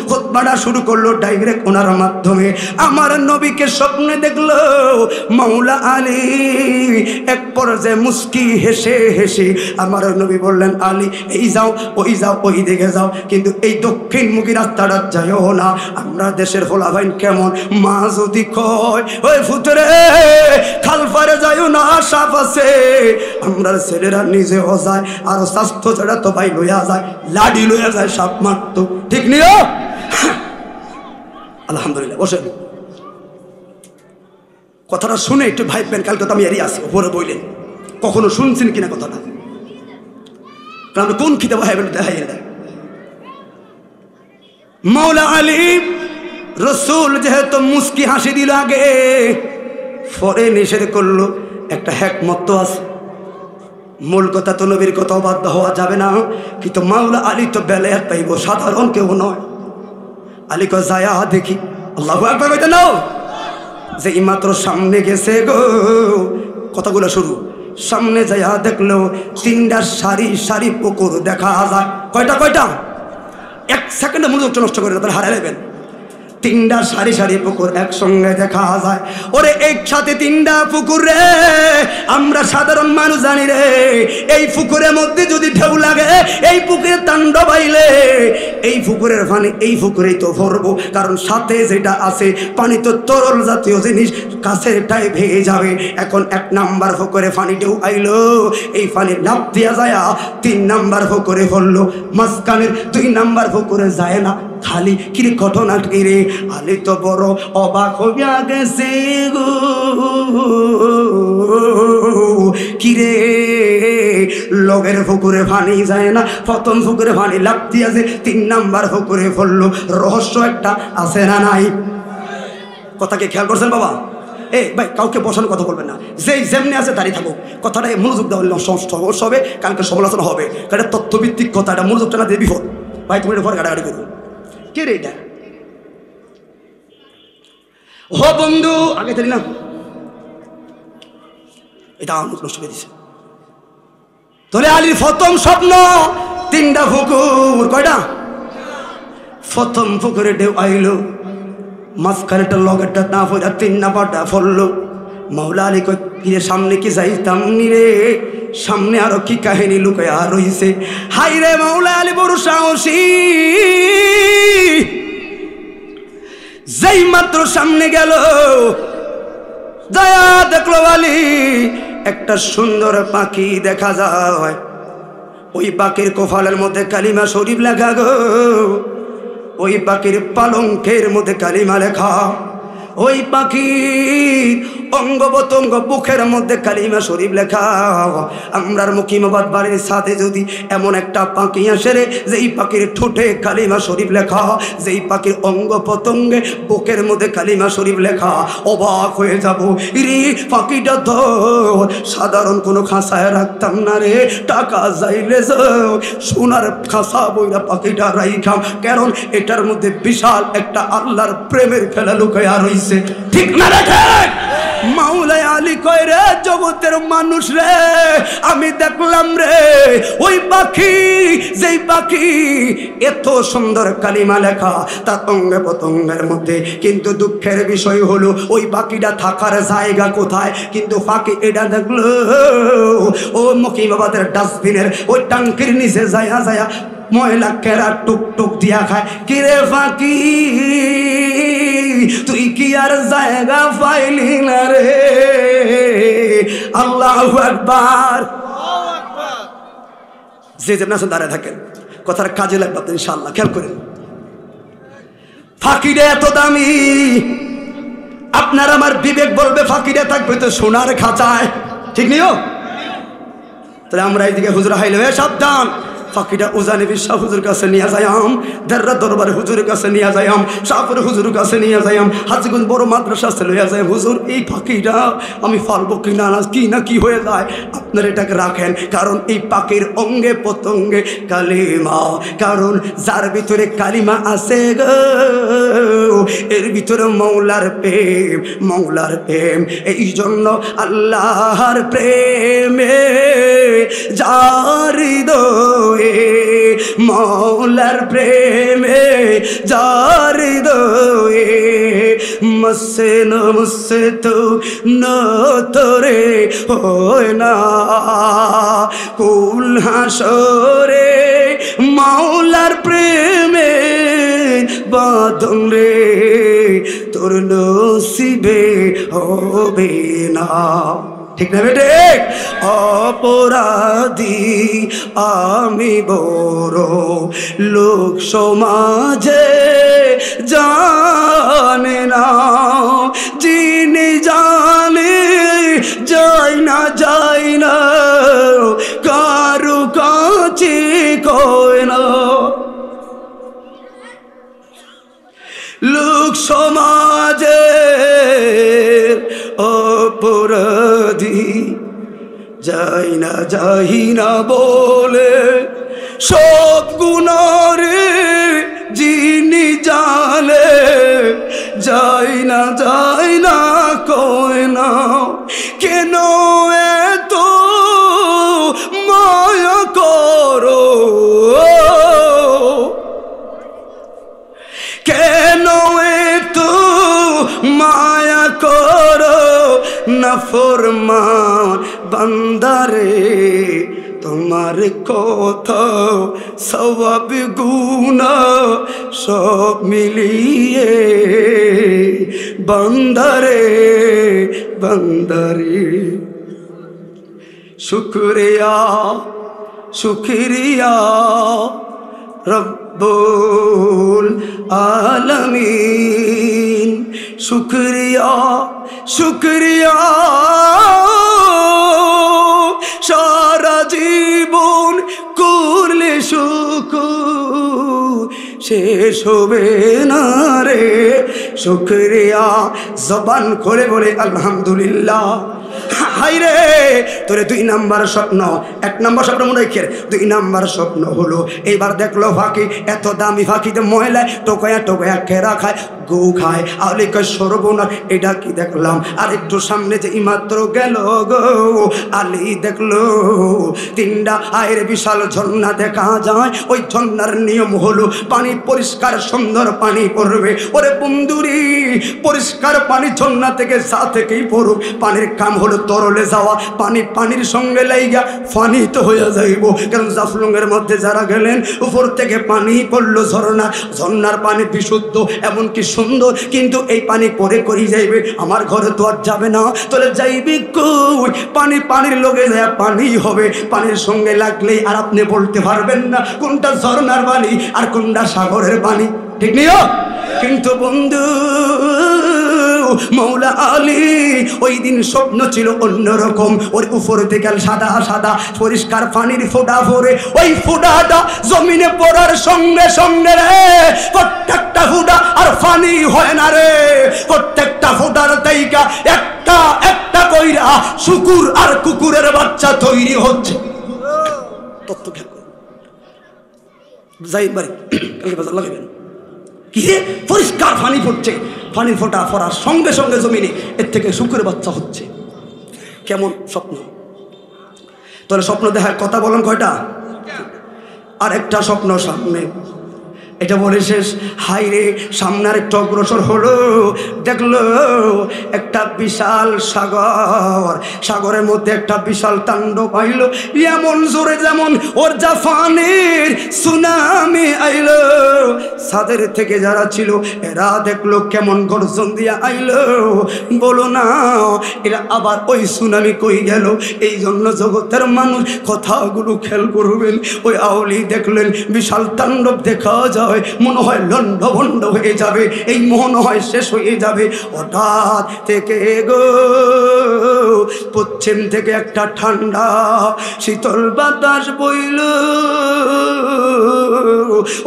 খুতবাটা শুরু করলো ডাইরেক্ট ওনার মাধ্যমে। আমার নবীকে স্বপ্নে দেখলো মাওলা আলী। এক পর্যায়ে মুস্কি হেসে হেসে আমার নবী বললেন আলী এই যাও, ওই যাও, ওই দিকে যাও, কিন্তু এই দক্ষিণমুখী রাস্তাটা যাইও না। আমরা দেশের হোলাভাইন কেমন, মা যদি কয় ওই ফুতরে খালফারে যাইও না, সাপ আছে। আমরা ছেলেরা নিজেও যায়, আর স্বাস্থ্য ছাড়া তো ভাই লইয়া যায়, লাডি লইয়া যায়, সাপ মারতো। ঠিক নিও। আলহামদুলিল্লাহ। বসেন, কথাটা শুনে একটু ভাইবেন। কালকে তো আমি এড়িয়ে আসি, উপরে বইলেন, কখনো শুনছেন কিনা কথাটা? কারণ কোন খিদে ভাইবেন দেখাই দেয়। মাওলা আলী রসুল যেহেতু মুস্কি হাসি দিল আগে, পরে নিষেধ করলো। একটা হ্যাকমত তো আছে, মূল কথা তো নবীর কথা বাধ্য হওয়া যাবে না, কিন্তু মাওলা আলী তো বেলায়াত পাইব, সাধারণ কেউ নয়। আলী কয় যায়া দেখি। আল্লাহু আকবার কইতে নাও। যে মাত্র সামনে গেছে গো, কথাগুলো শুরু, সামনে যাইয়া দেখলো তিনটা সারি সারি পুকুর দেখা যায়। কয়টা কয়টা? এক সেকেন্ডে মনোযোগ নষ্ট করে না, তাহলে হারাই নেবেন। তিনটা সারি সারি পুকুর একসঙ্গে দেখা যায়। ওরে একসাথে তিনটা পুকুর রে, আমরা সাধারণ মানুষ জানি রে, এই পুকুরের মধ্যে যদি ঢেউ লাগে, এই পুকুরে তাণ্ডব আইলে এই পুকুরের পানি এই পুকুরেই তো ভরবো, কারণ সাথে যেটা আছে পানি তো তরল জাতীয় জিনিস, কাছেটাই ভেঙে যাবে। এখন এক নাম্বার পুকুরে পানি ঢেউ আইলো, এই পানি লাফ দিয়া যায় 3 নাম্বার পুকুরে পড়লো, মাঝখানের 2 নাম্বার পুকুরে যায় না, খালি। কিরে ঘটনা কিরে? আলী তো বড় অবাক হইয়া গেছে গো, কিরে লগের পুকুরে পানি যায় না, প্রথম পুকুরে পানি লাফ দিয়েছে, 3 নাম্বার পুকুরে পড়লো। রহস্য একটা আছে না নাই? কথাকে খেয়াল করছেন বাবা? এই ভাই কাউকে বসানোর কথা বলবেন না, যেই যেমনি আছে দাঁড়িয়ে থাকো। কথাটা মনোযোগ দেওয়া সমস্যা হবে, কালকে সমালোচনা হবে, কারণ তথ্যভিত্তিক কথা, এটা মনোযোগটা না দিয়ে বিপদ। ভাই তুমি এটা পরে গাড়াগাড়ি করো। কে রে এটা? ও বন্ধু, আগে জানি না, এটা আমার নষ্ট করে দিছে। তাহলে আলীর প্রথম স্বপ্ন 3টা পুকুর। কয়টা? প্রথম পুকুরে ঢেউ আইলো, মাঝখানেটা লগেরটা না পড়া 3 নাম্বারটা পড়লো। মাওলা আলী কয় কিরে সামনে কি যাইতাম নি রে, সামনে আরো কি কাহিনী লুকায়া রইছে। হাই রে মাওলা আলী বড় সাহসী, যেই মাত্র সামনে গেল, দয়া দেখলো আলী একটা সুন্দর পাখি দেখা যায়। ওই পাখির কোফালের মধ্যে কালিমা শরীফ লেখা গো, ওই পাখির পালঙ্কের মধ্যে কালিমা লেখা, ওই পাখির অঙ্গ প্রত্যঙ্গ বুকের মধ্যে কালিমা শরীফ লেখা। আমরার মুকিমাবাদ বাড়ির সাথে যদি এমন একটা পাখি আসে রে, যেই পাখির ঠোঁটে কালিমা শরীফ লেখা, যেই পাখির অঙ্গ প্রত্যঙ্গে বুকের মধ্যে কালিমা শরীফ লেখা, অবাক হয়ে যাব। রে পাখিটা তো সাধারণ কোনো খাঁচায় রাখতাম না রে, টাকা যাইলে সোনার খাঁচা বইরা পাখিটা রাইখাম, কারণ এটার মধ্যে বিশাল একটা আল্লাহর প্রেমের খেলা লুকায়া রইছে। ঠিক না রে? মাওলা আলী কয় রে জগতের মানুষ রে, আমি দেখলাম রে ওই পাখি, যেই পাখি এত সুন্দর কালিমা লেখা তার অঙ্গে প্রত্যঙ্গের মধ্যে, কিন্তু দুঃখের বিষয় হলো ওই পাখিটা থাকার জায়গা কোথায়? কিন্তু পাখি এটা দেখলো ও মুকিমাবাদের ডাস্টবিনের ওই টাঙ্কির নিচে যায়া যায়া ময়লা কেরা টুকটুক দিয়া খায়। কিরে ফাঁকি তুই কি আর জায়গা পাইলি না রে? আল্লাহু আকবার। যে যেমন আছেন দাঁড়িয়ে থাকেন, কথার কাজে লাগবে আপনি ইনশাআল্লাহ। খেয়াল করেন, ফাঁকিটা এত দামি, আপনার আমার বিবেক বলবে ফাঁকিটা থাকবে তো সোনার খাঁচায়, ঠিক নিও। তাহলে আমরা এইদিকে হুজুর হাইলে সাবধান, ফাঁকিটা উজানি বিশ্বাস হুজুর কাছে নিয়ে যাইম, দেড়রা দরবারে হুজুরের কাছে নিয়ে যাইম, শাহপুর হুজুরের কাছে নিয়ে যাইম, হাজিগঞ্জ বড় মাদ্রাসা লইয়া যাই, হুজুর এই ফাঁকিটা আমি পারবো কি না, কি হয়ে যায়, আপনার এটাকে রাখেন, কারণ এই পাখির অঙ্গে প্রত্যঙ্গে কালিমা, কারণ যার ভিতরে কালিমা আছে গো এর ভিতরে মৌলার প্রেম, এই জন্য আল্লাহর প্রেমে যার হৃদয়ে, মৌলার প্রেমে যার হৃদয়ে, মুসে তো নতরে হয় না কুল হাসরে, মৌলার প্রেমে বাঁধন রে তোর নসিবে হবে না, ঠিক না বেটে? অপরাধী আমি বড়, লোক সমাজে জানে না, যিনি জানে যাই না কারু কাছে কয় না, লোক সমাজে অপরাধী যাই না বলে সব গুণরে, যিনি জানে যাই না কয় না, কেন এত মায়া করো, কেন এত মায়া করো নাফরমান বান্দারে, তোমার কথা সওয়াব গুনাহ সব মিলিয়ে বান্দারে শুকরিয়া রব্বুল আলামিন, শুকরিয়া সারা জীবন করলে শুকর শেষ হবে না রে, শুকরিয়া জবান করে বলে আলহামদুলিল্লাহ। হাইরে তোরে 2 নাম্বার স্বপ্ন, 1 নাম্বার স্বপ্ন মনে রেখে, 2 নাম্বার স্বপ্ন হলো এইবার দেখলো ফাঁকি, এত দামি ফাঁকিতে মহিলায় টোকায়া খেরা খায়, গু খায়, আহলে কয় সর্বনাশ এটা কি দেখলাম। আর একটু সামনে যে ইমাত্র গেল গো আলী দেখলো 3টা আয়ের বিশাল ঝর্ণা দেখা যায়, ওই ঝর্ণার নিয়ম হলো পানি পরিষ্কার সুন্দর পানি পড়বে, ওরে বন্ধুরি পরিষ্কার পানি ঝর্ণা থেকে যা থেকেই পড়ুক, পানির কাম হলো তরলে যাওয়া, পানির সঙ্গে লাইগা ফানি তো হয়ে যাইব, কারণ জাফলংয়ের মধ্যে যারা গেলেন উপর থেকে পানি পড়লো, ঝর্ণার পানি বিশুদ্ধ এমনকি সুন্দর, কিন্তু এই পানি পরে করি যাইবে, আমার ঘরে তো আর যাবে না, তাহলে যাইবে কই, পানির লগে যায় পানি হবে, পানির সঙ্গে লাগলেই আর আপনি বলতে পারবেন না কোনটা ঝর্ণার পানি আর কোনটা সাগরের পানি, ঠিক নিও। কিন্তু বন্ধু মৌলা আলী ওই দিন স্বপ্ন ছিল অন্যরকম, ওর উপর থেকে সাদা পরিষ্কার পানির ফোঁটা পড়ে, ওই ফোঁটাটা জমিনে পড়ার সঙ্গে সঙ্গে রে প্রত্যেকটা ফোঁটা আর পানি হয় না রে, প্রত্যেকটা ফোঁটার তাইকা একটা কইরা শুকুর আর কুকুরের বাচ্চা তৈরি হচ্ছে। তত্ত্ব খেয়াল করুন, যাই বাড়ি কালকে বাজার লাগাবেন কি রে, পরিষ্কার পানি পড়ছে, পানির ফোঁটা পড়ার সঙ্গে সঙ্গে জমিনে এর থেকে শুকুরের বাচ্চা হচ্ছে। কেমন স্বপ্ন! তাহলে স্বপ্ন দেখার কথা বলেন কয়টা? আর একটা স্বপ্ন সামনে, এটা বলে শেষ। হাই রে সামনের একটু অগ্রসর হলো, দেখলো একটা বিশাল সাগরের মধ্যে একটা বিশাল তাণ্ডব আইলো, এমন জোরে যেমন ওর জাফানের সুনামি আইলো, ছাদের থেকে যারা ছিল এরা দেখলো কেমন গর্জন দিয়া আইল, বলো না এরা আবার ওই সুনামি কই গেল। এই জন্য জগতের মানুষ কথাগুলো খেয়াল করবেন। ওই আউলি দেখলেন বিশাল তাণ্ডব দেখা যায়, মনে হয় লন্ডভন্ড হয়ে যাবে, এই মনে হয় শেষ হয়ে যাবে। হঠাৎ থেকে গো পশ্চিম থেকে একটা ঠান্ডা শীতল বাতাস বইল।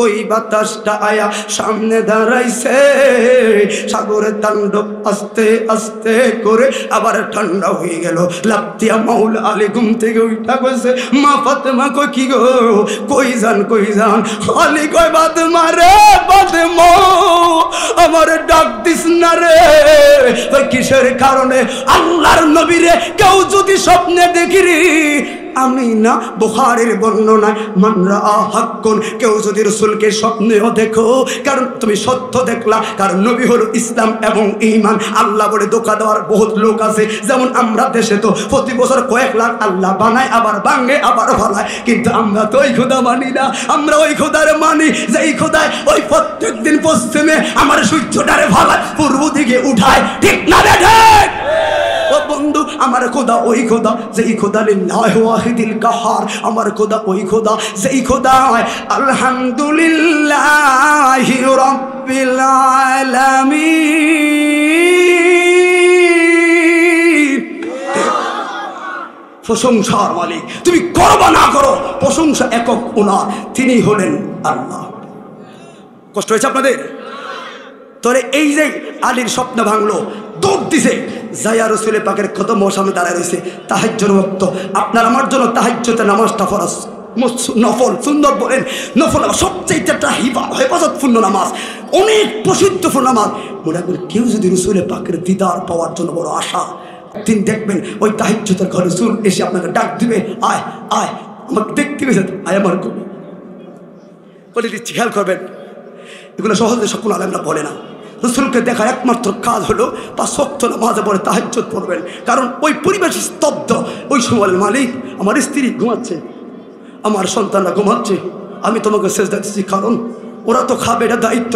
ওই বাতাসটা আয়া সামনে দাঁড়াইছে, সাগরের তাণ্ডব আস্তে আস্তে করে আবার ঠান্ডা হয়ে গেল। লাফতিয়া মাওলা আলী ঘুম থেকে উঠা গেছে, মা ফাতেমা কই কি গো, কই যান কই যান? আলী কই ফাতেমা রে ফাতেমা আমার ডাক দিস না রে। কিসের কারণে? আল্লাহর নবীরে কেউ যদি স্বপ্নে দেখিরি, আমি না বুখারীর বর্ণনায় মান রাআ হাক্কুন, কেউ যদি রাসূলকে স্বপ্নেও দেখো, কারণ তুমি সত্য দেখলা, কারণ নবী হলো ইসলাম এবং ঈমান। আল্লাহ বলে ধোঁকা দেওয়ার বহুত লোক আছে, যেমন আমরা দেশে তো প্রতি বছর কয়েক লাখ আল্লাহ বানায়, আবার ভাঙে আবার ভালায়, কিন্তু আমরা তো ওই খোদা মানি না। আমরা ওই খোদার মানি যেই খোদায় ওই প্রত্যেক দিন পশ্চিমে আমার সূর্যটারে ভালায়, পূর্ব দিকে উঠায়, ঠিক না রে ঠিক? ও বন্ধু, আমার খোদা ওই খোদা যেই খোদা লিল্লাহি ওয়াহিদিল কাহার, আমার খোদা ওই খোদা যেই খোদা আলহামদুলিল্লাহি রাব্বিল আলামিন। প্রশংসার মালিক, তুমি করবা না করো, প্রশংসা একক ওনার, তিনি হলেন আল্লাহ। কষ্ট হয়েছে আপনাদের? তোরে এই যে আলীর স্বপ্ন ভাঙলো, দৌড় দিছে, যাইয়া রাসূল পাকের কদম সামনে দাঁড়ায় রয়েছে। তাহাজ্জুদ ওয়াক্ত, আপনার আমার জন্য তাহাজ্জুদের নামাজটা ফরজ, নফল সুন্দর বলেন, নফল সবচেয়ে একটা হেফাজতপূর্ণ নামাজ, অনেক প্রসিদ্ধপূর্ণ নামাজ। মনে রাখবেন, কেউ যদি রাসূল পাকের দিদার পাওয়ার জন্য বড় আশা, দিন দেখবেন ওই তাহাজ্জুদের ঘরে রাসূল এসে আপনাকে ডাক দিবে, আয় আয় আমাকে দেখতে গেছে, আয় আমার কবি বলে দিচ্ছি, খেয়াল করবেন। এগুলো সহজে সকল আলেমরা বলে না। রাসূলকে দেখার একমাত্র কাজ হলো 5 ওয়াক্ত নামাজে পড়ে তাহাজ্জুদ পড়বেন, কারণ ওই পরিবেশ স্তব্ধ। ওই সময় মালিক, আমার স্ত্রী ঘুমাচ্ছে, আমার সন্তানরা ঘুমাচ্ছে, আমি তোমাকে সেজদা দিচ্ছি, কারণ ওরা তো খাবে, এটা দায়িত্ব,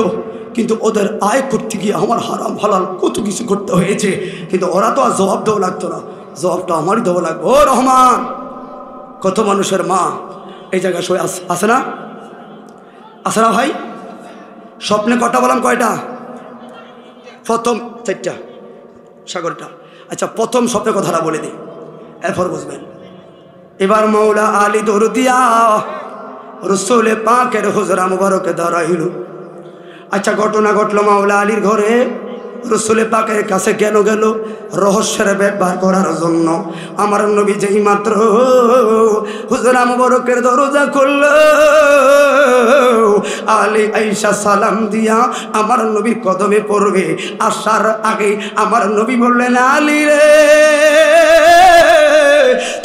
কিন্তু ওদের আয় করতে গিয়ে আমার হারাম হালাল কত কিছু করতে হয়েছে, কিন্তু ওরা তো আর জবাব দেওয়া লাগতো না, জবাবটা আমারই দেওয়া লাগবে। ও রহমান, কত মানুষের মা এই জায়গায় সবাই আসে না, আসে না ভাই? স্বপ্নে কটা বললাম, কয়টা? প্রথম 4টা, সাগরটা। আচ্ছা, প্রথম স্বপ্নের কথাটা বলে দিই, এরপর বুঝবেন। এবার মাওলা আলী দরদিয়া রাসূল পাকের হুজরা মুবারকে দাঁড়াইল। আচ্ছা, ঘটনা ঘটলো মাওলা আলীর ঘরে। রাসূল পাকের কাছে কেন গেল? রহস্যের ব্যাপার করার জন্য। আমার নবী যেই মাত্র হুজরা মুবারকের দরজা খুলল, আলী আয়েশা সালাম দিয়া আমার নবীর কদমে পড়বে। আসার আগে আমার নবী বললেন, আলী রে,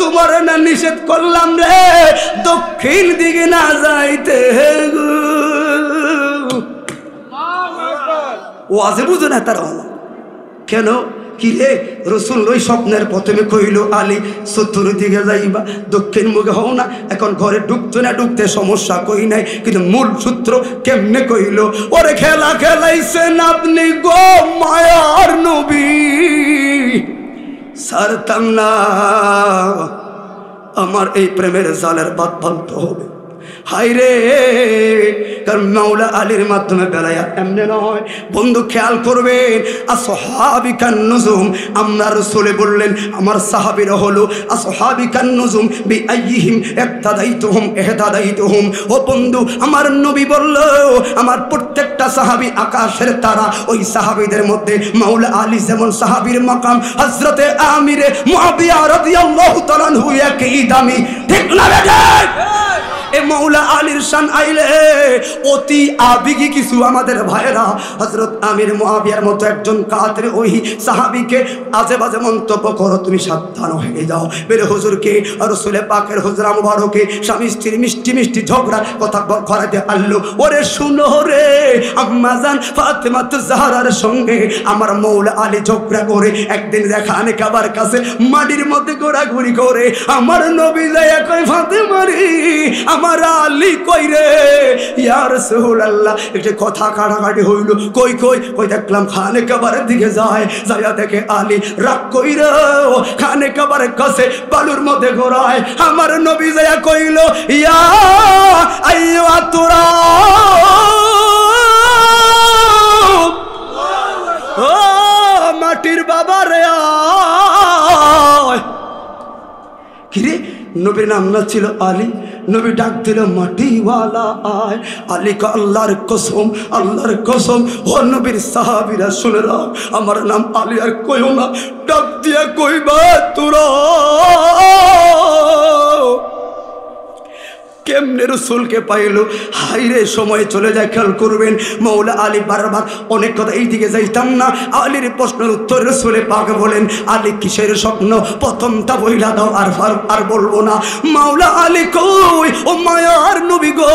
তোমার না নিষেধ করলাম রে দক্ষিণ দিকে না যাইতে। ও আজে বুঝো না তারা কেন? কি রে? রাসূল ওই স্বপ্নের প্রথমে কইল, আলী চতুর্দিকে যাইবা, দক্ষিণ মুখে হও না। এখন ঘরে ঢুকতো না, ঢুকতে সমস্যা কই নাই, কিন্তু মূল সূত্র কেমনে কইল? ওরে খেলা খেলাইছেন আপনি গো মায়ার নবী, সারতাম না আমার এই প্রেমের জালের বাদ ভাঙতে হবে। হায় রে, কারণ মাওলা আলীর মাধ্যমে বেলায়া এমনি নয়। বন্ধু খেয়াল করবেন, আসহাবিকান নুজুম, আমরা রাসূলে বললেন আমার সাহাবীরা হলো আসহাবিকান নুজুম বিআইহিম ইক্তাদাইতুহুম ইহতাদাইতুহুম। ও বন্ধু, আমার নবী বলল আমার প্রত্যেকটা সাহাবী আকাশের তারা। ওই সাহাবীদের মধ্যে মাওলা আলী যেমন সাহাবীর মাকাম, হযরতে আমিরে মুআবিয়া রাদিয়াল্লাহু তাআলা আনহু একই দামি, ঠিক না বেটা? এ মাওলা আলীর শান আইলে অতি আবেগী কিছু আমাদের ভাইরা হযরত আমির মুআবিয়ার মতো একজন কাদের ওই সাহাবীকে আজে বাজে মন্তব্য করো, তুমি সাবধান হয়ে যাও। বেরে হুজুরকে রাসূল পাকের হুজরা মুবারকে স্বামী স্ত্রী মিষ্টি মিষ্টি ঝগড়া কথা করাতে আল্লু। ওরে শুনো রে, আম্মা জান ফাতেমা জাহরার সঙ্গে আমার মাওলা আলী ঝগড়া করে একদিন দেখানে কাবার কাছে মাটির মধ্যে ঘোরাঘুরি করে আমার নবী যায় কই ফাতেমা রে আমার আলী কই রে ইয়া রাসূলুল্লাহ। একটা কথা কাটাকাটি হইল, কই কই কই দেখলাম খানে কাবারের দিকে যায়, যাইয়া দেখে আলী রাগ কইরা খানে কাবারের কাছে বালুর মধ্যে ঘোরায়। আমার নবী যাইয়া কইল ইয়া আইয়ুহা তুরা, ও মাটির বাবা রে আয়। কিরে নবীর নাম না ছিল আলী, নবী ডাক দিল মাটিওয়ালা আয়। আলী কা আল্লাহর কসম, আল্লাহর কসম ও নবীর সাহাবীরা শুনে রাখ, আমার নাম আলী আর কইও না, ডাক দিয়া কইবা তোরা। কেমনে রসুলকে পাইল, হাইরে সময় চলে যায়, খেয়াল করবেন। মৌলা আলী বারবার অনেক কথা, এই দিকে যাইতাম না। আলীর প্রশ্নের উত্তর রসুলে পাক বলেন আলী কিসের স্বপ্ন, প্রথমটা বইলা দাও আর বলবো না। মাওলা আলী কই ও মায়ার নবী গো,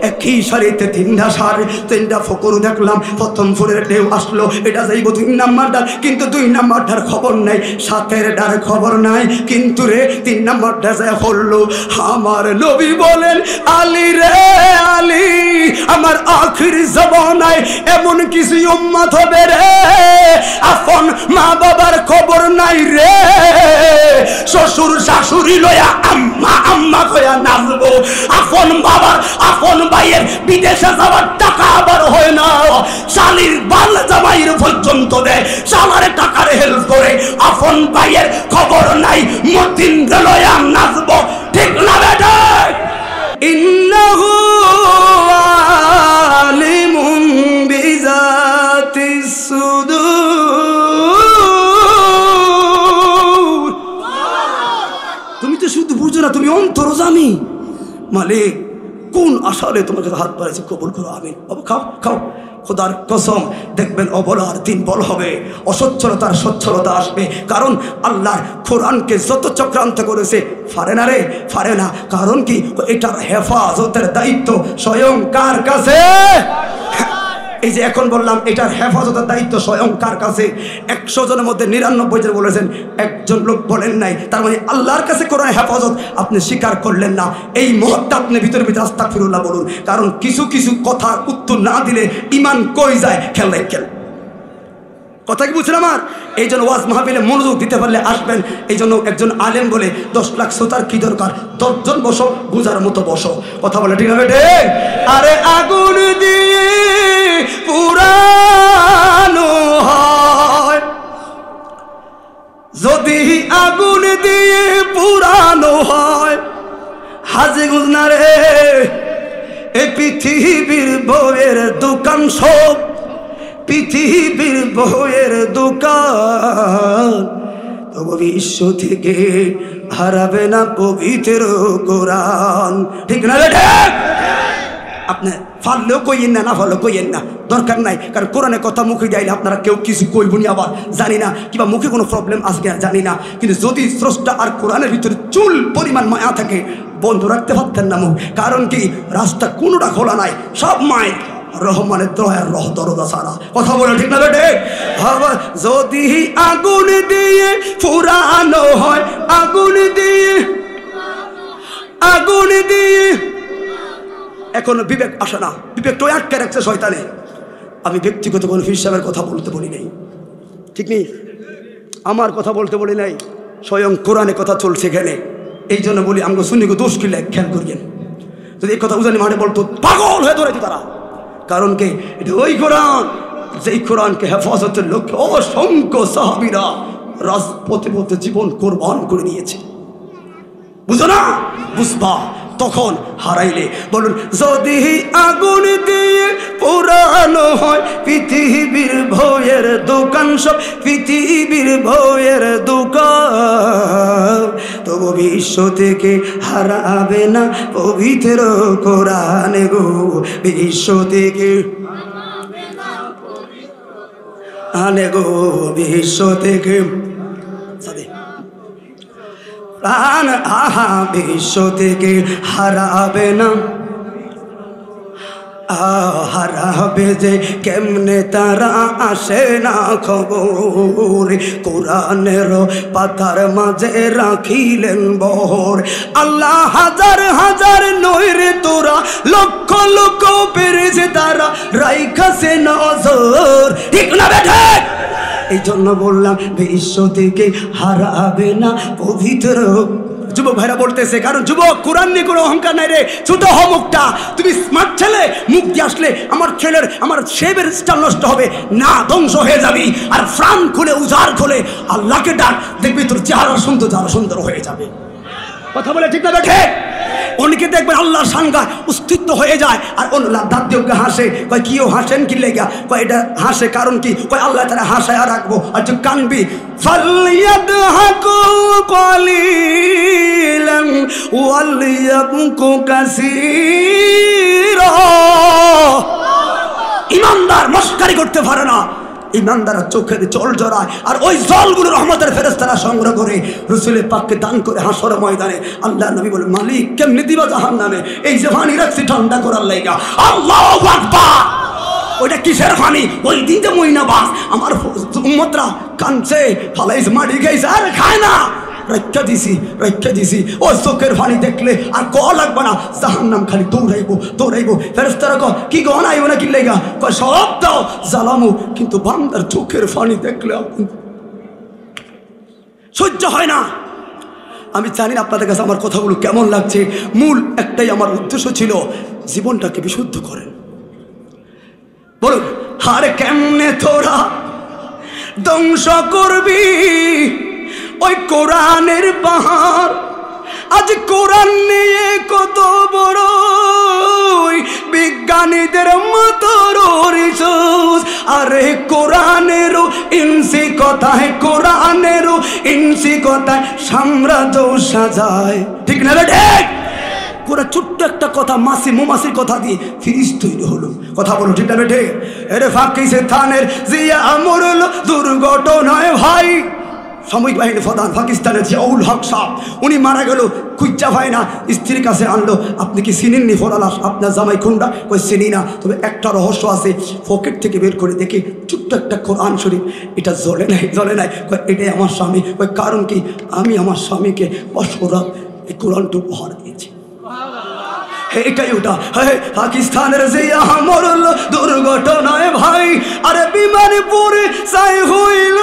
একই সারিতে তিনটা ফকর দেখলাম, প্রথম ফুলের ঢেউ আসলো, এটা যাইব 2 নাম্বারটার, কিন্তু 2 নাম্বারটার খবর নাই, 7-এর ডার খবর নাই, কিন্তু রে 3 নাম্বারটা যায় পড়লো। আমার নবী বলে আলী রে আলী, আমার আখির জবানায় এমন কিছু উম্মত হবে রে, আপন মা বাবার খবর নাই রে, শ্বশুর শাশুড়ি লয়া আম্মা আম্মা কয়া নাচবো, আপন বাবার আপন ভাইয়ের বিদেশে যাওয়ার টাকা আবার হয় না, শালির বাল জামাইয়ের পর্যন্ত দেয়, শালার টাকার হেল্প করে, আপন ভাইয়ের খবর নাই, মতিন লয়া নাচবো, ঠিক না বেটা? ইন্নাহু আলিমুন বিযাতিস সুদূর। তুমি তো শুধু বুঝো না, তুমি অন্তর্যামী। মালিক কোন আশালে তোমার কাছে হাত বাড়াইছে, কবুল করো, আমিন। বাবা খাও খাও, খোদার কসম দেখবেন অবলার দিন বল হবে, অসচ্ছলতার সচ্ছলতা আসবে। কারণ আল্লাহ কোরআনকে যত চক্রান্ত করেছে, পারে না রে, পারে না। কারণ কি, এটার হেফাজতের দায়িত্ব স্বয়ং কার কাছে? এই যে এখন বললাম, এটার হেফাজতের দায়িত্ব স্বয়ং কার কাছে? 100 জনের মধ্যে 99 জন বলেছেন, একজন লোক বলেন নাই। তার মানে আল্লাহর কাছে কোরআন হেফাজত আপনি স্বীকার করলেন না। এই মুহূর্তে আপনি ভিতরে ভিতরে আস্তাগফিরুল্লাহ বলুন, কারণ কিছু কিছু কথা উত্তর না দিলে ইমান কই যায়, খেল কথা কি বুঝছেন আমার? এই জন্য ওয়াজ মাহফিলে মনোযোগ দিতে পারলে আসবেন। এই জন্য একজন আলেম বলে 10 লাখ শ্রোতার কি দরকার, 10 জন বসো, বুঝার মতো বসো, কথা বলে ঠিক হবে? আরে আগুন দিয়ে পুরানো হয়, যদি আগুন দিয়ে পুরানো হয়, হাজি গুজনা রে, এই পৃথিবীর বউয়ের দোকান সব, পৃথিবীর বউয়ের দোকান, তবু বিশ্ব থেকে হারাবে না পবিত্র কোরআন, ঠিক না? আপনি ফাললেও কইয়েন না, না ফাললেও কইয়েন না, দরকার নাই। কারণ কোরআনের কথা মুখে যাইলে আপনারা কেউ কিছু কইবনি, আবার জানি না কিংবা মুখে কোনো প্রবলেম আসবে আর জানি না। কিন্তু যদি স্রষ্টা আর কোরআনের ভিতরে চুল পরিমাণ মায়া থাকে, বন্ধ রাখতে পারতেন না মুখ। কারণ কি, রাস্তা কোনোটা খোলা নাই, সব মায় রহমানের দয়ার দরজা সারা, কথা বলে ঠিক না বেটে? যদি আগুন দিয়ে পুরানো হয়, আগুন দিয়ে, আগুন দিয়ে, এখনো বিবেক আসে না, বিবেকটা আটকে রাখছে শয়তানে। আমি ব্যক্তিগত কোনো পীর সাহেবের কথা বলতে বলি নাই, ঠিক নেই, আমার কথা বলতে বলি নাই, স্বয়ং কোরআনে কথা চলছে এখানে। এই জন্য বলি, আমরা সুন্নিকে দোষ কিলে খেয়াল করিয়েন। যদি এই কথা উজানি মাঠে বলতো, পাগল হয়ে ধরেছে তারা। কারণ কি, এটা ওই কোরআন, যেই কোরআনকে হেফাজতের লক্ষ্যে অসংখ্য সাহাবীরা রাজপথে পথে জীবন কোরবান করে দিয়েছে। বুঝো না? বুঝবা তখন, হারাইলে বলুন, যদি আগুন দিয়ে পুরানো হয়, পৃথিবীর ভয়ের দোকান সব, পৃথিবীর ভয়ের দোকান, তবু বিশ্ব থেকে হারাবে না পবিত্র কোরআন গো, বিশ্ব থেকে আনে গো, বিশ্ব থেকে প্রাণ আহা বিশ্ব থেকে হারাবে না, হারাবে যে কেমনে তারা আসে না খবর, কোরআনের পাতার মাঝে রাখিলেন বহর। আল্লাহ হাজার হাজার নইরে তোরা, লক্ষ লক্ষ পেরেছে তারা রাইখাছে নজর, ঠিক না বেঠে? এই জন্য বললাম বিশ্ব থেকে হারাবে না পবিত্র। যুবক ভাইরা বলতেছে, কারণ যুবক কোরআন নিয়ে কোনো অহংকার নাই রে, ছোট হ মুখটা। তুমি স্মার্ট ছেলে, মুখ দিয়ে আসলে আমার ছেলের আমার শেবের স্টাইল নষ্ট হবে না, ধ্বংস হয়ে যাবি। আর ফ্রাম খুলে উজাড় খুলে আল্লাহকে ডাক, দেখবি তোর চেহারা সুন্দর হয়ে যাবে। কথা বলে ঠিক না বেঠে? অনেকে দেখবেন আল্লাহর সাঙ্গা অস্তিত্ব হয়ে যায়, আর আল্লাহ দাঁত দিয়ে হাসে, কয় কিও হাসেন কি লেগা? কয় এটা হাসে কারণ কি? কয় আল্লাহ তারা হাসায় রাখবো, আর তুই কানবি। ফালইয়াদহাকু কালিলান ওয়ালইয়াবকু কাসীরা। ইমানদার মস্কারি করতে পারে না, ইমানদারা চোখের জল জড়ায়, আর ওই জলগুলো রহমতের ফেরেশতারা সংগ্রহ করে রসুলের পাককে দান করে হাসর ময়দানে। আল্লাহ নবী বলে, মালিক কেমনি দিবা জাহান্নামে? এই যে পানি রাখছি ঠান্ডা করার লাইগা। আল্লাহু আকবার। ওইটা কিসের পানি? ওই দিন যে মইনাবাস আমার উম্মতরা কানছে, ফালাইছে, মাটি খাইছে, আর খায় না, রক্ষা দিছি। ও চোখের পানি দেখলে আর ক লাগবে না, জাহান্নাম খালি দৌড়াইবো। ফেরেশতারা কয়, কি গো আইবো না কি লেগা? কয় সব দাও জ্বালামু, কিন্তু বান্দার চোখের পানি দেখলে সহ্য হয় না। আমি জানি না আপনাদের কাছে আমার কথাগুলো কেমন লাগছে। মূল একটাই আমার উদ্দেশ্য ছিল, জীবনটাকে বিশুদ্ধ করেন। বলুন, হারে কেমনে তোরা ধ্বংস করবি ওই কোরআনের পাহাড়? আজ কোরআন নিয়ে কত বড় বিজ্ঞানীদের মতো রিসার্চ। আরে কোরআনেরও ইনসি কথায়, কোরআনেরও ইনসি কথায় সাম্রাজ্য সাজায়, ঠিক না বেটে? কোরআন ছোট্ট একটা কথা, মাছি মৌমাছির কথা দিয়ে ফিরিস তৈরি হলো। কথা বলো ঠিক না বেটে? এরে পাকিস্তানের জিয়া মরল দুর্ঘটনায় ভাই। সামরিক বাহিনী প্রধান পাকিস্তানের জিয়াউল হক সাহ, উনি মারা গেল, খুঁজা ভাই না, স্ত্রীর কাছে আনলো। আপনি কি চিনেননি ফলালাস আপনার জামাই খুন্ডা? কই চিনি না, তবে একটা রহস্য আছে। পকেট থেকে বের করে দেখি ছোট্ট একটা কোরআন শরীফ, এটা জ্বলে নাই। কয় এটাই আমার স্বামী। কই কারণ কি? আমি আমার স্বামীকে অসরাত এই কোরআনটা উপহার দিয়েছি। এটাই ওটা। পাকিস্তানের জিয়া মরল দুর্ঘটনায় ভাই, আরে বিমানে পড়ে চাই হইল,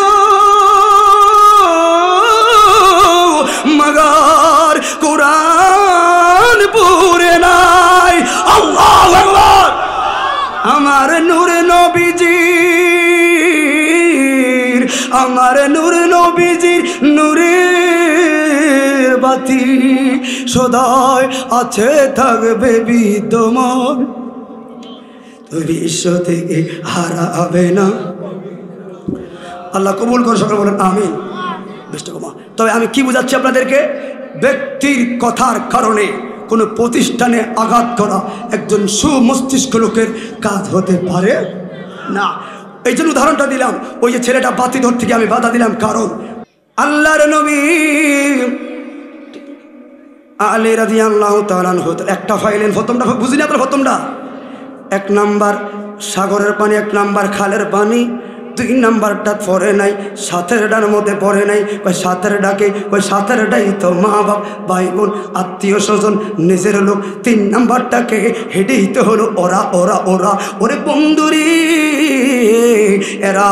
মগর কোরআন পড়ে নাই। আল্লাহু আকবার। আমার নূর নবীজির, আমার নূর নবীজির নূরের বাতি সদাই আছে থাকবে বিদ্যমান, বিশ্ব থেকে হারাবে না। আল্লাহ কবুল করে, সকলে বলেন আমিন। তবে আমি কি বুঝাচ্ছি আপনাদেরকে? ব্যক্তির কথার কারণে কোনো প্রতিষ্ঠানে আঘাত করা একজন সুমস্তিষ্ক লোকের কাজ হতে পারে না। এই জন্য উদাহরণটা দিলাম। ওই যে ছেলেটা বাতি ধরতে গিয়ে আমি বাধা দিলাম, কারণ আল্লাহর নবী আলী রাদিয়াল্লাহু তাআলা আনহু একটা ফাইলেন, প্রথমটা বুঝিনি আপনার? প্রথমটা 1 নাম্বার সাগরের পানি, 1 নাম্বার খালের পানি, 2 নাম্বারটা পড়ে নাই, 7টার মধ্যে পড়ে নাই। কই 7 ডাকে, কই 7টাই তো মা বাপ ভাই বোন আত্মীয় স্বজন নিজের লোক। 3 নাম্বারটাকে হেঁটেই তো হলো ওরা। ওরে বন্ধুরি, এরা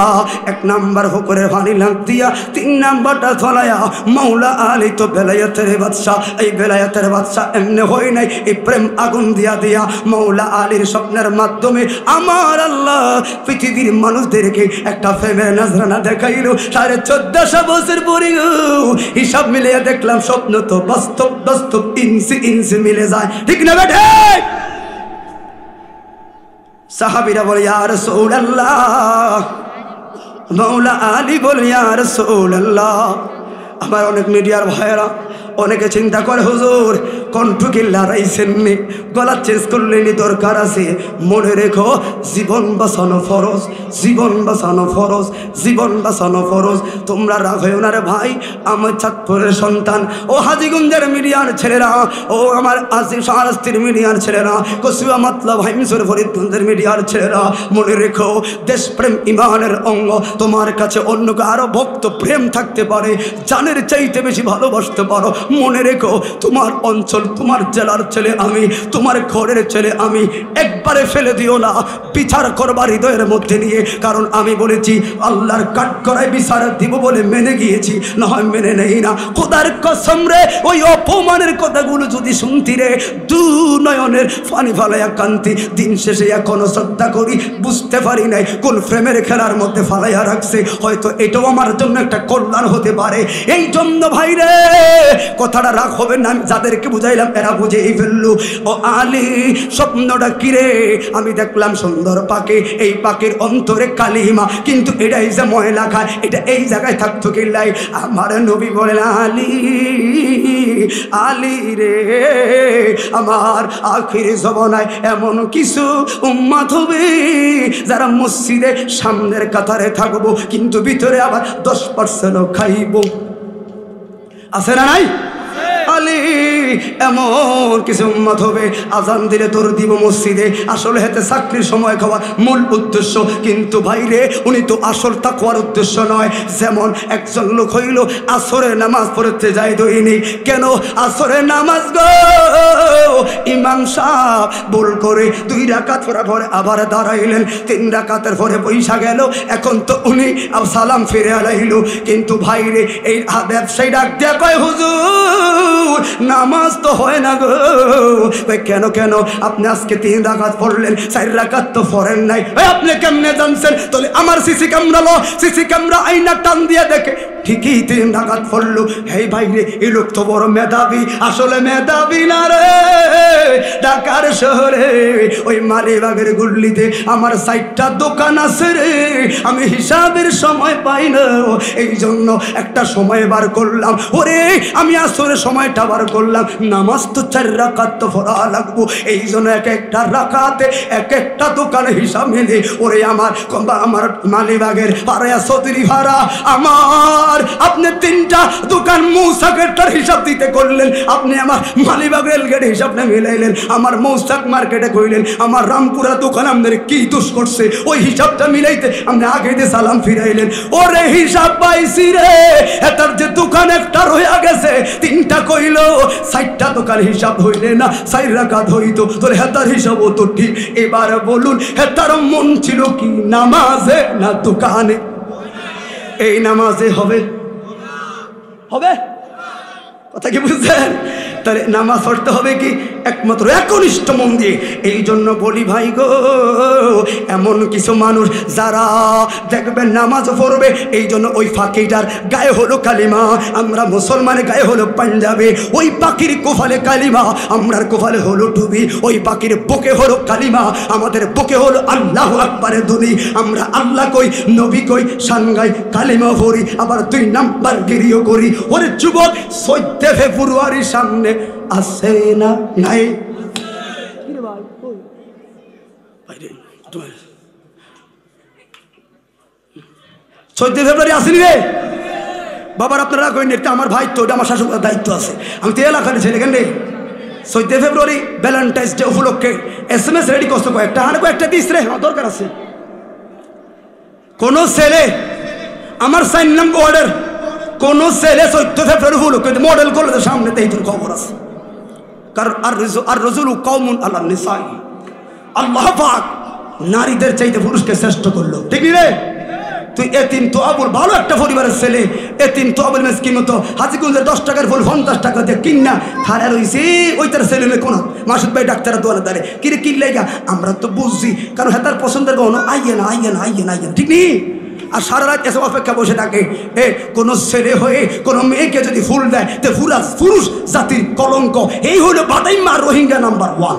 1 নাম্বার হুকুরের পানি লাগ দিয়া 3 নাম্বারটা ফলায়া মৌলা আলী তো বেলায়েতের বাদশাহ। এই বেলায়েতের বাদশাহ এমনি হয় নাই, এই প্রেম আগুন দিয়া মৌলা আলীর স্বপ্নের মাধ্যমে আমার আল্লাহ পৃথিবীর মানুষদেরকে একটা প্রেমের নজরানা দেখাইল। 1450 বছর পরে হিসাব মিলিয়ে দেখলাম স্বপ্ন তো বাস্তব ইঞ্চি মিলে যায়, ঠিক না বেঠে? সাহাবীরা বলে ইয়া রাসূলুল্লাহ, মৌলা আলী বলে ইয়া রাসূলুল্লাহ। আমার অনেক মিডিয়ার ভাইয়েরা অনেকে চিন্তা করে হুজুর কণ্ঠকে লড়াইছেন নি, গলা চেঞ্জ করলেনি, দরকার আছে। মনে রেখো জীবন বাঁচানো ফরজ, জীবন বাঁচানো ফরজ, জীবন বাঁচানো ফরজ। তোমরা রাগ হয়েও না রে ভাই, আমার চাঁদপুরের সন্তান, ও হাজীগঞ্জের মিডিয়ার ছেলেরা, ও আমার শাহরাস্তির মিডিয়ার ছেলেরা, কসুয়া মাতলা ভাইমিসর ফরিদগঞ্জের মিডিয়ার ছেলেরা, মনে রেখো দেশপ্রেম ইমানের অঙ্গ। তোমার কাছে অন্য আরো ভক্ত প্রেম থাকতে পারে, জানের চাইতে বেশি ভালোবাসতে পারো। মনে রেখো তোমার অঞ্চল, তোমার জেলার ছেলে আমি, তোমার ঘরের ছেলে আমি, একবারে ফেলে দিও না, বিচার করবার হৃদয়ের মধ্যে নিয়ে। কারণ আমি বলেছি আল্লাহর কাঠ করায় বিচার দিব বলে মেনে গিয়েছি, না হয় মেনে নেই না। খোদার কসম রে, ওই অপমানের কথাগুলো যদি শুনতি রে, দু নয়নের পানি ফালাইয়া কান্তি। দিন শেষে এখনো শ্রদ্ধা করি, বুঝতে পারি নাই কোন ফ্রেমের খেলার মধ্যে ফালাইয়া রাখছে। হয়তো এটাও আমার জন্য একটা কল্যাণ হতে পারে। এই জন্য ভাই রে, কথাটা রাগ হবে না, যাদেরকে বুঝাইলাম এরা বুঝেই ফেললো। ও আলী, স্বপ্নটা কিরে? আমি দেখলাম সুন্দর পাখি, এই পাখির অন্তরে কালিমা, কিন্তু এটাই যে ময়লা খায়, এটা এই জায়গায় থাকতো কিল্লাই। আমার নবী বলেন আলী, আলী রে, আমার আখির জমানায় এমন কিছু উম্মত হবে যারা মসজিদে সামনের কাতারে থাকবো, কিন্তু ভিতরে আবার 10% খাইব। আছে না নাই? আলী, এমন কিছু উম্মত হবে আজান দিলে তোর দিব মসজিদে, আসলে হেতে চাকরির সময় খাওয়া মূল উদ্দেশ্য, কিন্তু ভাইরে উনি তো আসল তাকওয়ার উদ্দেশ্য নয়। যেমন একজন লোক হইল আসরের নামাজ পড়তে যায় দৈনিক, কেন আসরের নামাজ গো ইমাম সাহেব ভুল করে 2 রাকাত পড়ার পরে আবার দাঁড়াইলেন, 3 রাকাতের পরে পয়সা গেল, এখন তো উনি সালাম ফিরে আলাইল। কিন্তু ভাইরে এই ব্যবসায়ী ডাক দিয়া কয় হুজুর নামাজ তো হয় না গো। কেন কেন? আপনি আজকে 3 রাকাত পড়লেন, 4 রাকাত তো পড়েন নাই। আপনি কেমনে জানছেন? তাহলে আমার সিসি ক্যামেরা লো, সিসি ক্যামেরা আইনা টান দিয়ে দেখে ঠিকই 3 রাকাত পড়লো। হেই ভাই রে, এই লোক তো বড় মেধাবী। আসলে মেধাবী না রে, ঢাকার শহরে ওই মালিবাগের গুল্লিতে আমার 4টা দোকান আছে রে, আমি হিসাবের সময় পাই না, এই জন্য একটা সময় বার করলাম। ওরে আমি আসরে সময়টা বার করলাম, নামাজ তো 4 রাকাত তো পড়া লাগবো, এই জন্য এক একটা রাকাতে এক একটা দোকানে হিসাব মিলে। ওরে আমার মালিবাগের পাড়া চৌধুরী ভাড়া আমার, আপনি 3টা দোকান মৌসাকেরটার হিসাব দিতে করলেন, আপনি আমার মালিবাগ রেলগেটের হিসাবটা মিলাইলেন, আমার মৌসাক মার্কেটে কইলেন, আমার রামপুরা দোকান আপনার কি দোষ করছে, ওই হিসাবটা মিলাইতে আপনি আগে দিয়ে সালাম ফিরাইলেন। ওরে হিসাব পাইছি রে, এটার যে দোকান একটা রয়ে গেছে, 3টা কইল, 4টা দোকান হিসাব হইলে না 4 রাকাত হইতো, তোর হেতার হিসাবও তো ঠিক। এবার বলুন হেতার মন ছিল কি নামাজে না দোকানে? এই নামাজে হবে হবে কথা কি বুঝছেন? তাহলে নামাজ পড়তে হবে কি একমাত্র একনিষ্ঠ মন দিয়ে। এই জন্য বলি ভাই গো, এমন কিছু মানুষ যারা দেখবেন নামাজ পড়বে, এই জন্য ওই ফাঁকিটার গায়ে হলো কালিমা, আমরা মুসলমানের গায়ে হলো পাঞ্জাবি, ওই পাখির কোফালে কালিমা, আমরার কোফালে হলো টুবি, ওই পাখির বুকে হলো কালিমা, আমাদের বুকে হলো আল্লাহু আকবারের ধ্বনি। আমরা আল্লাহ কই, নবী কই, সানগাই, কালিমা পড়ি, আবার 2 নাম্বার গিরিও করি। ওরে যুবক, 14 ফেব্রুয়ারির সামনে আছে না নাই? 14 ফেব্রুয়ারি আসেনি রে বাবার, আপনারা কই নেই, আমার ভাই তো, আমার শাশুড়ার দায়িত্ব আছে, আমি তো এলাকার ছেলে কেন রে। 14 ফেব্রুয়ারি ভ্যালেন্টাইন্স ডে উপলক্ষে SMS রেডি করছো কয়েকটা, আর কয়েকটা দিস রে, আমার দরকার আছে। কোন ছেলে আমার 4 নম্বর ওয়ার্ডের কোন ছেলে 14 ফেব্রুয়ারি উপলক্ষে মডেল কলেজের সামনে এই তোর খবর আছে। কারণ আর রসুল কওমুন আলা নিসাই, আল্লাহ পাক নারীদের চাইতে পুরুষকে শ্রেষ্ঠ করলো, ঠিক রে? তুই এতিম তো আবুল, ভালো একটা পরিবারের ছেলে, এতিম তো আবুল মেসকিন মতো হাজিগঞ্জের 10 টাকার ফুল 50 টাকা দিয়ে কিনা খাড়া রয়েছে, ওই তার ছেলে মেয়ে কোন মাসুদ ভাই ডাক্তারের দোয়ালে দাঁড়ে কিরে কিনলে গা, আমরা তো বুঝছি, কারণ হ্যাঁ তার পছন্দের কোনো আইয়ে না আইয়ে না আইয়ে না আইয়ে না, ঠিক নেই? আর সারা রাত এসব অপেক্ষা বসে থাকে। কোনো ছেলে হয়ে কোনো মেয়েকে যদি ফুল দেয় তো পুরুষ জাতির কলঙ্ক। এই হলো বাদাইমা রোহিঙ্গা নাম্বার 1।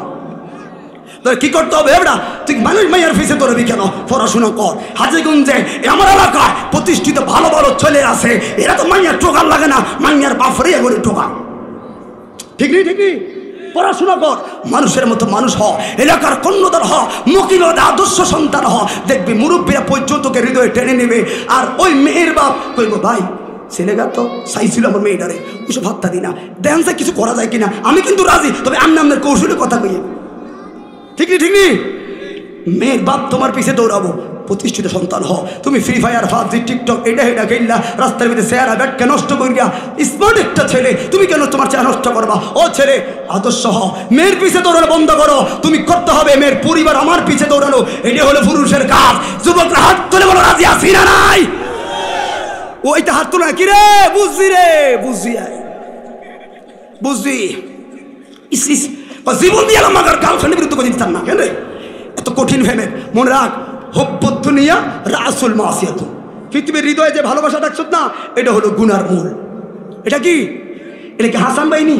তোর কি করতে হবে এবড়া? তুই মানুষ মাইয়ার ফিসে তোরবি কেন? পড়াশোনা কর। হাজীগঞ্জে আমার এলাকায় প্রতিষ্ঠিত ভালো ভালো ছেলে আছে, এরা তো মাইয়ার টোকার লাগে না, মাইয়ার বাপরে করে টোকা। ঠিক নেই, ঠিক নেই? পড়াশোনা কর, মানুষের মতো মানুষ হ, এলাকার কন্যদার হ, মকিলদের আদর্শ সন্তান হ। দেখবি মুরব্বীরা পর্যন্ত তোকে হৃদয়ে টেনে নেবে। আর ওই মেয়ের বাপ কইব, ভাই ছেলেগা তো চাইছিল আমার মেয়েটারে, ওইসব ভাত্তা দিই না, দেখেন স্যার কিছু করা যায় কিনা, আমি কিন্তু রাজি, তবে আমি আপনার কৌশলে কথা কইয়ে। ঠিক নেই, ঠিক নেই? মেয়ের বাপ তোমার পিছে দৌড়াবো, প্রতিষ্ঠিত সন্তান হ। তুমি ফ্রি ফায়ার, পাবজি, টিকটক এটা খেললা, রাস্তার ভিতরে চেহারা ব্যাটকে নষ্ট করিয়া স্মার্ট একটা ছেলে, তুমি কেন তোমার চেহারা নষ্ট করবা? ও ছেলে আদর্শ হ, মেয়ের পিছে দৌড়ানো বন্ধ করো। তুমি করতে হবে মেয়ের পরিবার আমার পিছে দৌড়ানো, এটা হলো পুরুষের কাজ। যুবকরা হাত তুলে বলো, রাজি আছি না নাই? ওইটা হাত তোলা কি রে? বুঝছি রে, বুঝছি, বুঝছি। জীবন দিয়ে আমার গার্লফ্রেন্ডের বিরুদ্ধে করে দিতাম না কেন রে? এত কঠিন ভেবে মনে রাখ, হব্বুদ দুনিয়া রাসুল মাসিয়াত। পৃথিবীর হৃদয়ে যে ভালোবাসা ডাকছ না, এটা হলো গুনার মূল। এটা কি? এটা কি হাসান ভাই নি?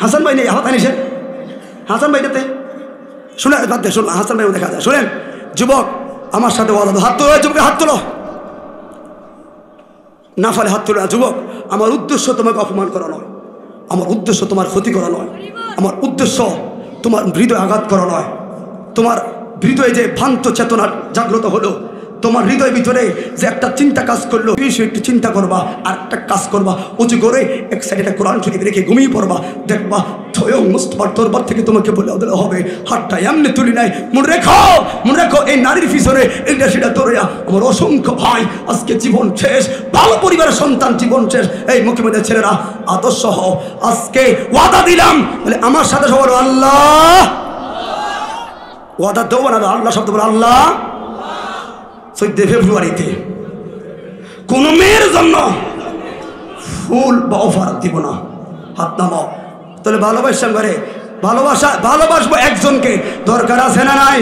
হাসান ভাই নেই, হাত আনিসেন হাসান ভাইটাতে শুনে বাদ দে, শোনো হাসান ভাইও দেখা যায়। শোনেন যুবক, আমার সাথে বলো, হাত তোলো, যুবকে হাত তোলো, না ফলে হাত তোলো না। যুবক, আমার উদ্দেশ্য তোমাকে অপমান করা নয়, আমার উদ্দেশ্য তোমার ক্ষতি করা নয়, আমার উদ্দেশ্য তোমার হৃদয় আঘাত করা নয়। তোমার হৃদয়ে যে ভ্রান্ত চেতনা জাগ্রত হলো, তোমার হৃদয়ের ভিতরে যে একটা চিন্তা কাজ করলো, একটু চিন্তা করবা, আর একটা কাজ করবা, উঁচু করে এক সাইডে কোরআন শরীফ রেখে ঘুমিয়ে পড়বা, দেখবা স্বয়ং মুস্তাফার দরবার থেকে তোমাকে বলে দিলে হবে, হাতটা এমনি তুলি নাই। মনে রেখো এই নারীর পিছনে এইটা সেটা তোরা আমার অসংখ্য ভাই আজকে জীবন শেষ, ভালো পরিবারের সন্তান জীবন শেষ। এই মুখ্যমন্ত্রী ছেলেরা আদর্শ হও। আজকে ওয়াদা দিলাম, বলে আমার সাথে সবার আল্লাহ, ওয়াদা দেবো না, আল্লাহ শব্দ বলে আল্লাহ। 14 ফেব্রুয়ারিতে কোন মেয়ের জন্য ফুল বা অফার দিব না, হাত নামাও। তাহলে ভালোবাসার ঘরে ভালোবাসবো একজনকে, দরকার আছে না নাই?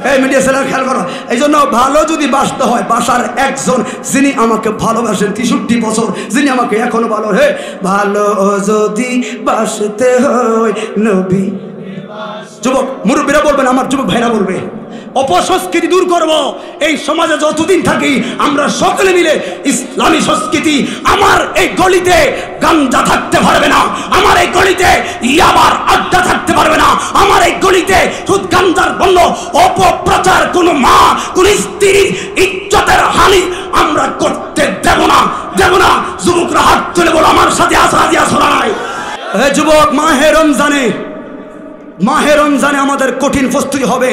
এই মিডিয়া ছেলের খেয়াল করো। এই জন্য ভালো যদি বাসতে হয়, বাসার একজন যিনি আমাকে ভালোবাসেন 63 বছর, যিনি আমাকে এখনো ভালো, হে ভালো যদি বাসতে হয় নবী। যুবক মুরব্বীরা বলবেন, আমার যুবক ভাইরা বলবে, অপসংস্কৃতি দূর করব। এই সমাজে যতদিন থাকি আমরা সকলে মিলে ইসলামী সংস্কৃতি, আমার এই গলিতে গাঞ্জা থাকতে পারবে না, আমার এই গলিতে ইয়াবার আড্ডা থাকতে পারবে না, আমার এই গলিতে সুদ গাঞ্জার বন্ধ অপপ্রচার, কোন মা কোন স্ত্রীর ইজ্জতের হানি আমরা করতে দেব না। যুবকরা হাত তুলে বলো, আমার সাথে আসা নাই? হে যুবক, মাহে রমজানে আমাদের কঠিন প্রস্তুতি হবে।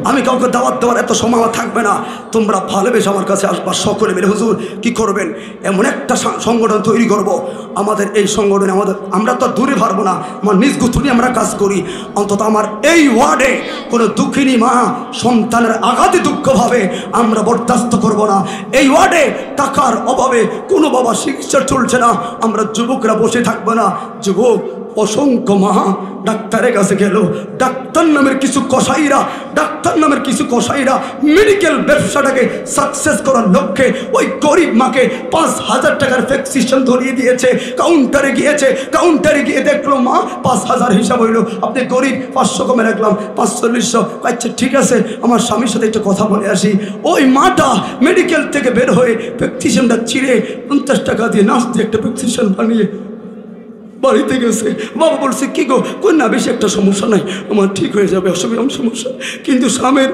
আমি কাউকে দাওয়াত দেওয়ার এত সময় থাকবে না, তোমরা ভালোবেসে আমার কাছে আসবা সকলে মিলে। হুজুর কি করবেন? এমন একটা সংগঠন তৈরি করব, আমাদের এই সংগঠনে আমরা তো দূরে পারবো না, আমার নিজ গুথুনি আমরা কাজ করি। অন্তত আমার এই ওয়ার্ডে কোনো দুঃখিনী মা সন্তানের আঘাতে দুঃখ ভাবে আমরা বরদাস্ত করব না। এই ওয়ার্ডে টাকার অভাবে কোনো বাবা চিকিৎসা চলছে না, আমরা যুবকরা বসে থাকবো না। যুবক অসংখ্য মা ডাক্তারের কাছে গেল, ডাক্তার নামের কিছু কসাইরা মেডিকেল ব্যবসাটাকে সাকসেস করার লক্ষ্যে ওই গরিব মাকে 5,000 টাকার প্রেসক্রিপশন ধরিয়ে দিয়েছে। কাউন্টারে গিয়ে দেখলো মা 5,000 হিসাব হইলো, আপনি গরিব 500 কমে রাখলাম, 540। আচ্ছা ঠিক আছে, আমার স্বামীর সাথে একটু কথা বলে আসি। ওই মাটা মেডিকেল থেকে বের হয়ে প্রেসক্রিপশনটা ছিঁড়ে 50 টাকা দিয়ে নাচতে একটা প্রেসক্রিপশন বানিয়ে বাড়িতে গেছে। বাবা বলছে কি গো, কই না বেশি একটা সমস্যা নাই, আমার ঠিক হয়ে যাবে, অসুবিধা সমস্যা। কিন্তু স্বামীর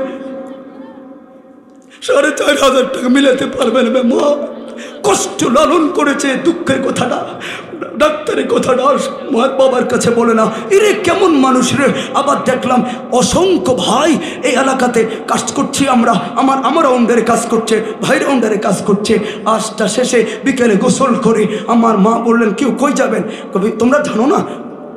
4,500 টাকা মিলাতে পারবে না। মা কষ্ট লালন করেছে, দুঃখের কথাটা ডাক্তারের কথাটা মার বাবার কাছে বলে না। এরে কেমন মানুষ রে। আবার দেখলাম অসংখ্য ভাই এই এলাকাতে কাজ করছি আমরা, আমার অন্ডারে কাজ করছে, ভাইয়ের অন্ডারে কাজ করছে। আজটা শেষে বিকেলে গোসল করে আমার মা বললেন, কেউ কই যাবেন? কবি তোমরা জানো না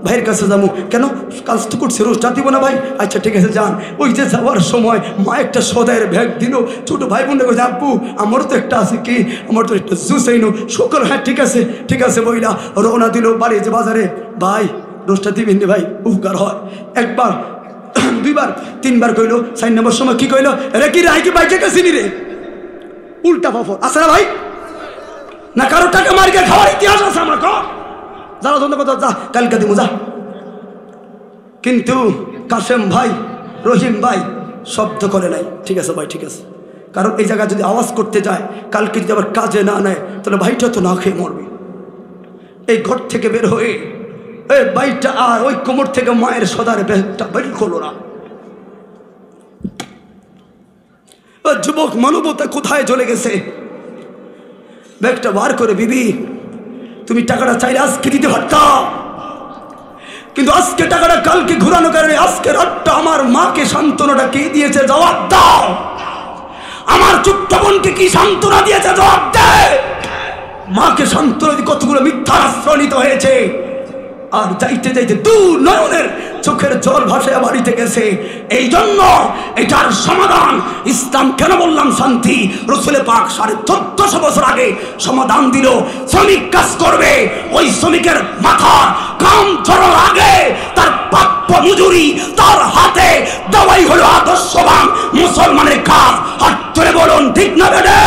ভাইয়ের কাছে যাবো। কেন? কাজ তো করছে, রোজটা দিব না ভাই? আচ্ছা ঠিক আছে যান। ওই যে যাওয়ার সময় মা একটা সদায়ের ব্যাগ দিল, ছোটো ভাই বোনটা কইছে, আব্বু আমারও তো একটা আছে, কি আমার তো একটা জুস আইনো সকল। হ্যাঁ ঠিক আছে বইলা রওনা দিল বাড়ি। যে বাজারে ভাই রোজটা দিবেন ভাই, উপকার হয়। একবার 2বার 3বার কইলো, 4 নম্বর সময় কি কইলো, রে কি রাই কি বাইকে কাছে নি রে, উল্টা ফাফর আছে না ভাই? না কারো টাকা মারিকে খাওয়ার ইতিহাস আছে আমার? যারা ধন্যবাদ কথা যা কালকে দিব যা। কিন্তু কাশেম ভাই, রহিম ভাই শব্দ করে নাই। ঠিক আছে ভাই, ঠিক আছে। কারণ এই জায়গায় যদি আওয়াজ করতে যায়, কালকে যদি আবার কাজে না নেয়, তাহলে ভাইটা তো না খেয়ে মরবে। এই ঘর থেকে বের হয়ে এই বাইটা আর ওই কোমর থেকে মায়ের সদার ব্যাগটা বের করলো না। যুবক মানবতা কোথায় চলে গেছে? ব্যাগটা বার করে, বিবি তুমি টাকাটা চাইলে আজকে দিতে পারতাম, কিন্তু আজকে টাকাটা কালকে ঘুরানো কারণে আজকে রাতটা আমার মাকে সান্ত্বনাটা কে দিয়েছে জবাব দাও। আমার ছোট্ট বোনকে কি সান্ত্বনা দিয়েছে জবাব দে। মাকে সান্ত্বনা দিয়ে কতগুলো মিথ্যার আশ্রয় নিতে হয়েছে। আর যাইতে যাইতে দূর নয়নের চোখের জল ভাসায় বাড়িতে গেছে। এই জন্য এটার সমাধান ইসলাম কেন বললাম শান্তি, রসুলে পাক 1450 বছর আগে সমাধান দিল। শ্রমিক কাজ করবে, ওই শ্রমিকের মাথার কাম ঝরার আগে তার প্রাপ্য মজুরি তার হাতে দেওয়াই হলো আদর্শবান মুসলমানের কাজ। হাত ধরে বলুন ঠিক না বেটে?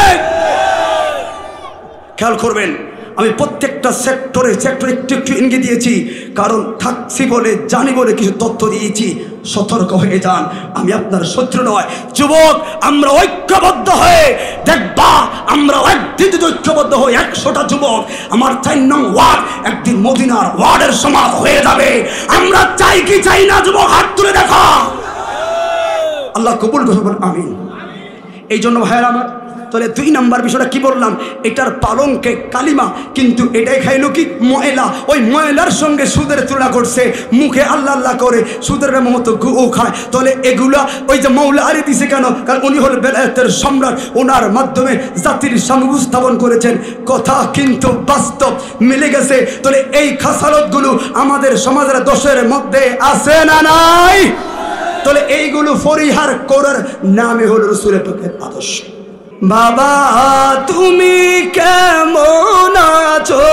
খেয়াল করবেন, আমি প্রত্যেকটা সেক্টরে একটু একটু ইঙ্গিত দিয়েছি, কারণ থাকছি বলে জানি বলে কিছু তথ্য দিয়েছি। সতর্ক হয়ে যান, আমি আপনার শত্রু নয়। যুবক, আমরা ঐক্যবদ্ধ হয়ে দেখবা, আমরা একদিন ঐক্যবদ্ধ হয়ে 100টা যুবক আমার 4 নং ওয়ার্ড একদিন মদিনার ওয়ার্ডের সমাজ হয়ে যাবে। আমরা চাই কি চাই না? যুবক হাত তুলে দেখা। আল্লাহ কবুল করবেন, আমিন। এই জন্য ভাইয়ের আমার, তাহলে 2 নাম্বার বিষয়টা কি বললাম? এটার পালঙ্কে কালিমা, কিন্তু এটাই খাইলো কি ময়লা। ওই ময়লার সঙ্গে সুদের তুলনা করছে, মুখে আল্লাহ আল্লাহ করে সুদের মতো ও খায়। তাহলে এগুলা ওই যে মৌলা আলী দিছে কেন? কারণ উনি হল বেলায়েতের সম্রাট, ওনার মাধ্যমে জাতির সামনে উপস্থাপন করেছেন। কথা কিন্তু বাস্তব মিলে গেছে। তাহলে এই খাসালতগুলো আমাদের সমাজের দোষের মধ্যে আছে না নাই? তাহলে এইগুলো পরিহার করার নামে হল রাসূলের পাকের আদর্শ। বাবা তুমি কেমন আছো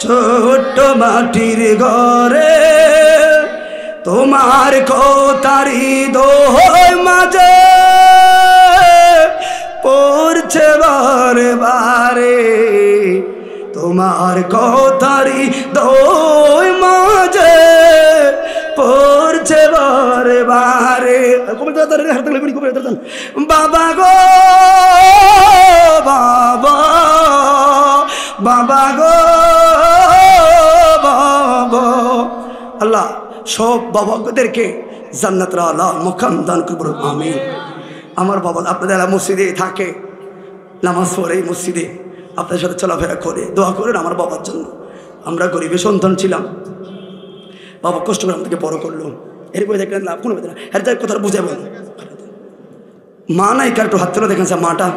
ছোট্ট মাটির ঘরে, তোমার কোতারি দোয় মাঝে পড়ছে বারে বারে, তোমার কোতারি দোয় মাঝে পড়ছে বারে বারে। বাবা গো বাবা, বাবা গো বাবা। আল্লাহ সব বাবাদেরকে জান্নাতের আলা মুকাম দান করুন, আমিন। আমার বাবা আপনাদের মসজিদে থাকে, নামাজ পড়ে মসজিদে, আপনাদের সাথে চলাফেরা করে, দোয়া করেন আমার বাবার জন্য। আমরা গরিবের সন্তান ছিলাম, বাবা কষ্ট করে আমাদেরকে বড় করলো। এরপরে দেখলেন লাভ কোনো বেদনা, হ্যাঁ যাই কথা বুঝাবেন। মা নাই কার একটু হাত তুলে দেখেন, মাটা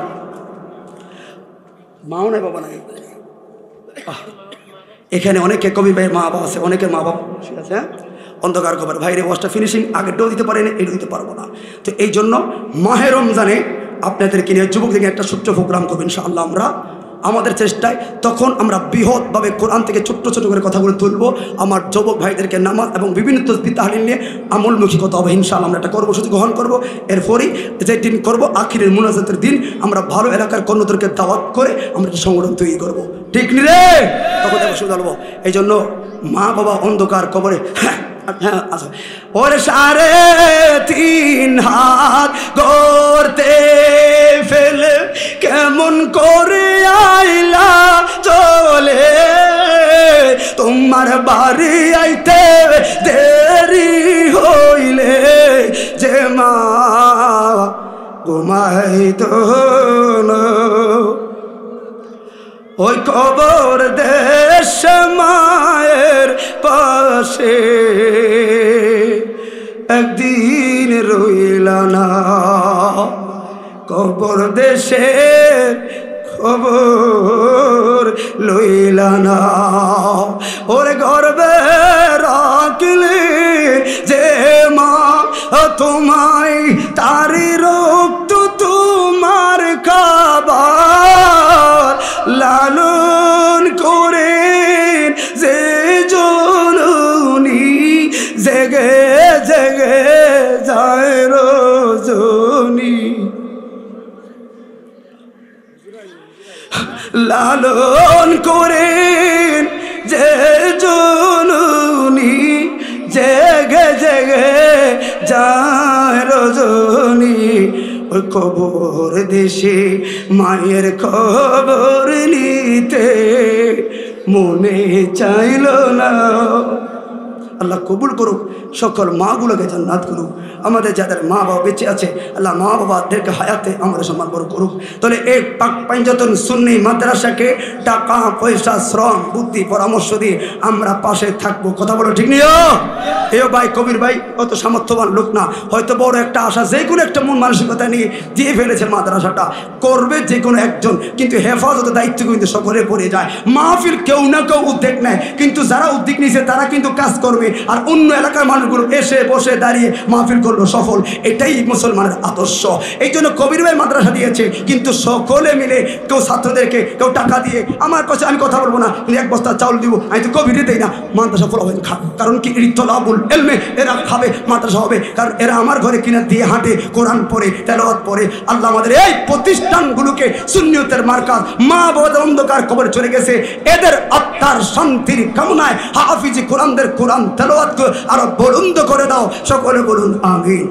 মাও নাই, বাবা নাই। এখানে অনেকে কবি ভাইয়ের মা বাবা আছে, অনেকের মা বাবা ঠিক আছে। হ্যাঁ, অন্ধকার খবর ভাইরে ওয়াজটা ফিনিশিং আগেরটাও দিতে পারেনি, এটাও দিতে পারবো না। তো এই জন্য মাহে রমজানে আপনাদেরকে নিয়ে যুবকদেরকে একটা ছোট্ট প্রোগ্রাম করবো ইনশাআল্লাহ আমরা আমাদের চেষ্টায়। তখন আমরা বৃহৎভাবে কোরআন থেকে ছোট্ট ছোট করে কথাগুলো তুলবো। আমার যুবক ভাইদেরকে নামাজ এবং বিভিন্ন তসবিহ তাহলিল নিয়ে আমলমুখী কথা হবে ইনশাআল্লাহ। আমরা একটা কর্মসূচি গ্রহণ করবো। এরপরই যে দিন করবো আখিরের মুনাজাতের দিন, আমরা ভালো এলাকার কর্ণদেরকে দাওয়াত করে আমরা একটা সংগঠন তৈরি করবো, ঠিক নি রে? তখন অবশ্যই বলবো। এই জন্য মা বাবা অন্ধকার কবরে, হ্যাঁ আচ্ছা, ওর 3.5 হাত গড়তে ফেলে কেমন করে আইলা চলে, তোমার বাড়ি আইতে দেরি হইলে যে মা ঘুমাইতো না, ওই কবর দেশ মায়ের পাশে একদিন রইলা না, কবর দেশে খবর লইলা না, ওরে গর্বে রাখলে যে মা তোমায়, তারি রক্ত তোমার খাবার লালন করে যে জননী, জেগে জেগে যায় রজনী, লালন করেন যে জননী, জেগে জেগে যায় রজনী, ওই কবর দেশে মায়ের খবর নিতে মনে চাইল না। আল্লাহ কবুল করুক, সকল মাগুলোকে জান্নাত করুক। আমাদের যাদের মা বাবা বেঁচে আছে, আল্লাহ মা বাবাদেরকে হায়াতে আমাদের সম্মান বড় করুক। তাহলে এই পাক পাঞ্জাতন সুন্নি মাদ্রাসাকে টাকা পয়সা শ্রম বুদ্ধি পরামর্শ দিয়ে আমরা পাশে থাকবো। কথা বলো ঠিক নিও? এও ভাই কবির ভাই অত সামর্থ্যবান লোক না, হয়তো বড় একটা আশা যে কোনো একটা মন মানসিকতা নিয়ে দিয়ে ফেলেছে। মাদ্রাসাটা করবে যে কোনো একজন, কিন্তু হেফাজতের দায়িত্ব কিন্তু সকলে পড়ে যায়। মাহফিল কেউ না কেউ উদ্যোগ নেয়, কিন্তু যারা উদ্যোগ নিয়েছে তারা কিন্তু কাজ করবে, আর অন্য এলাকার মানুষগুলো এসে বসে দাঁড়িয়ে মাহফিল করলো সফল। এটাই মুসলমানের আদর্শ। এই জন্য কবির ভাই মাদ্রাসা দিয়েছে, কিন্তু সকলে মিলে কেউ ছাত্রদেরকে কেউ টাকা দিয়ে, আমার কাছে আমি কথা বলবো না, কিন্তু এক বস্তা চাউল দিব, আমি তো কবিরে দেই না, মাদ্রাসা ফলো হয়ে খাবে। কারণ কি ইতলাবুল ইলমে, এরা খাবে মাদ্রাসা হবে, কারণ এরা আমার ঘরে কিনা দিয়ে হাঁটে, কোরআন পড়ে, তেলাওয়াত পড়ে। আল্লাহ আমাদের এই প্রতিষ্ঠানগুলোকে সুন্নিয়তের মার্কাজ, মা বাবার অন্ধকার কবর চলে গেছে, এদের আত্মার শান্তির কামনায় হাফিজি কোরআনদের কোরআন তেলাওয়াত আরো বুলন্দ করে দাও। সকলে বলুন আমিন।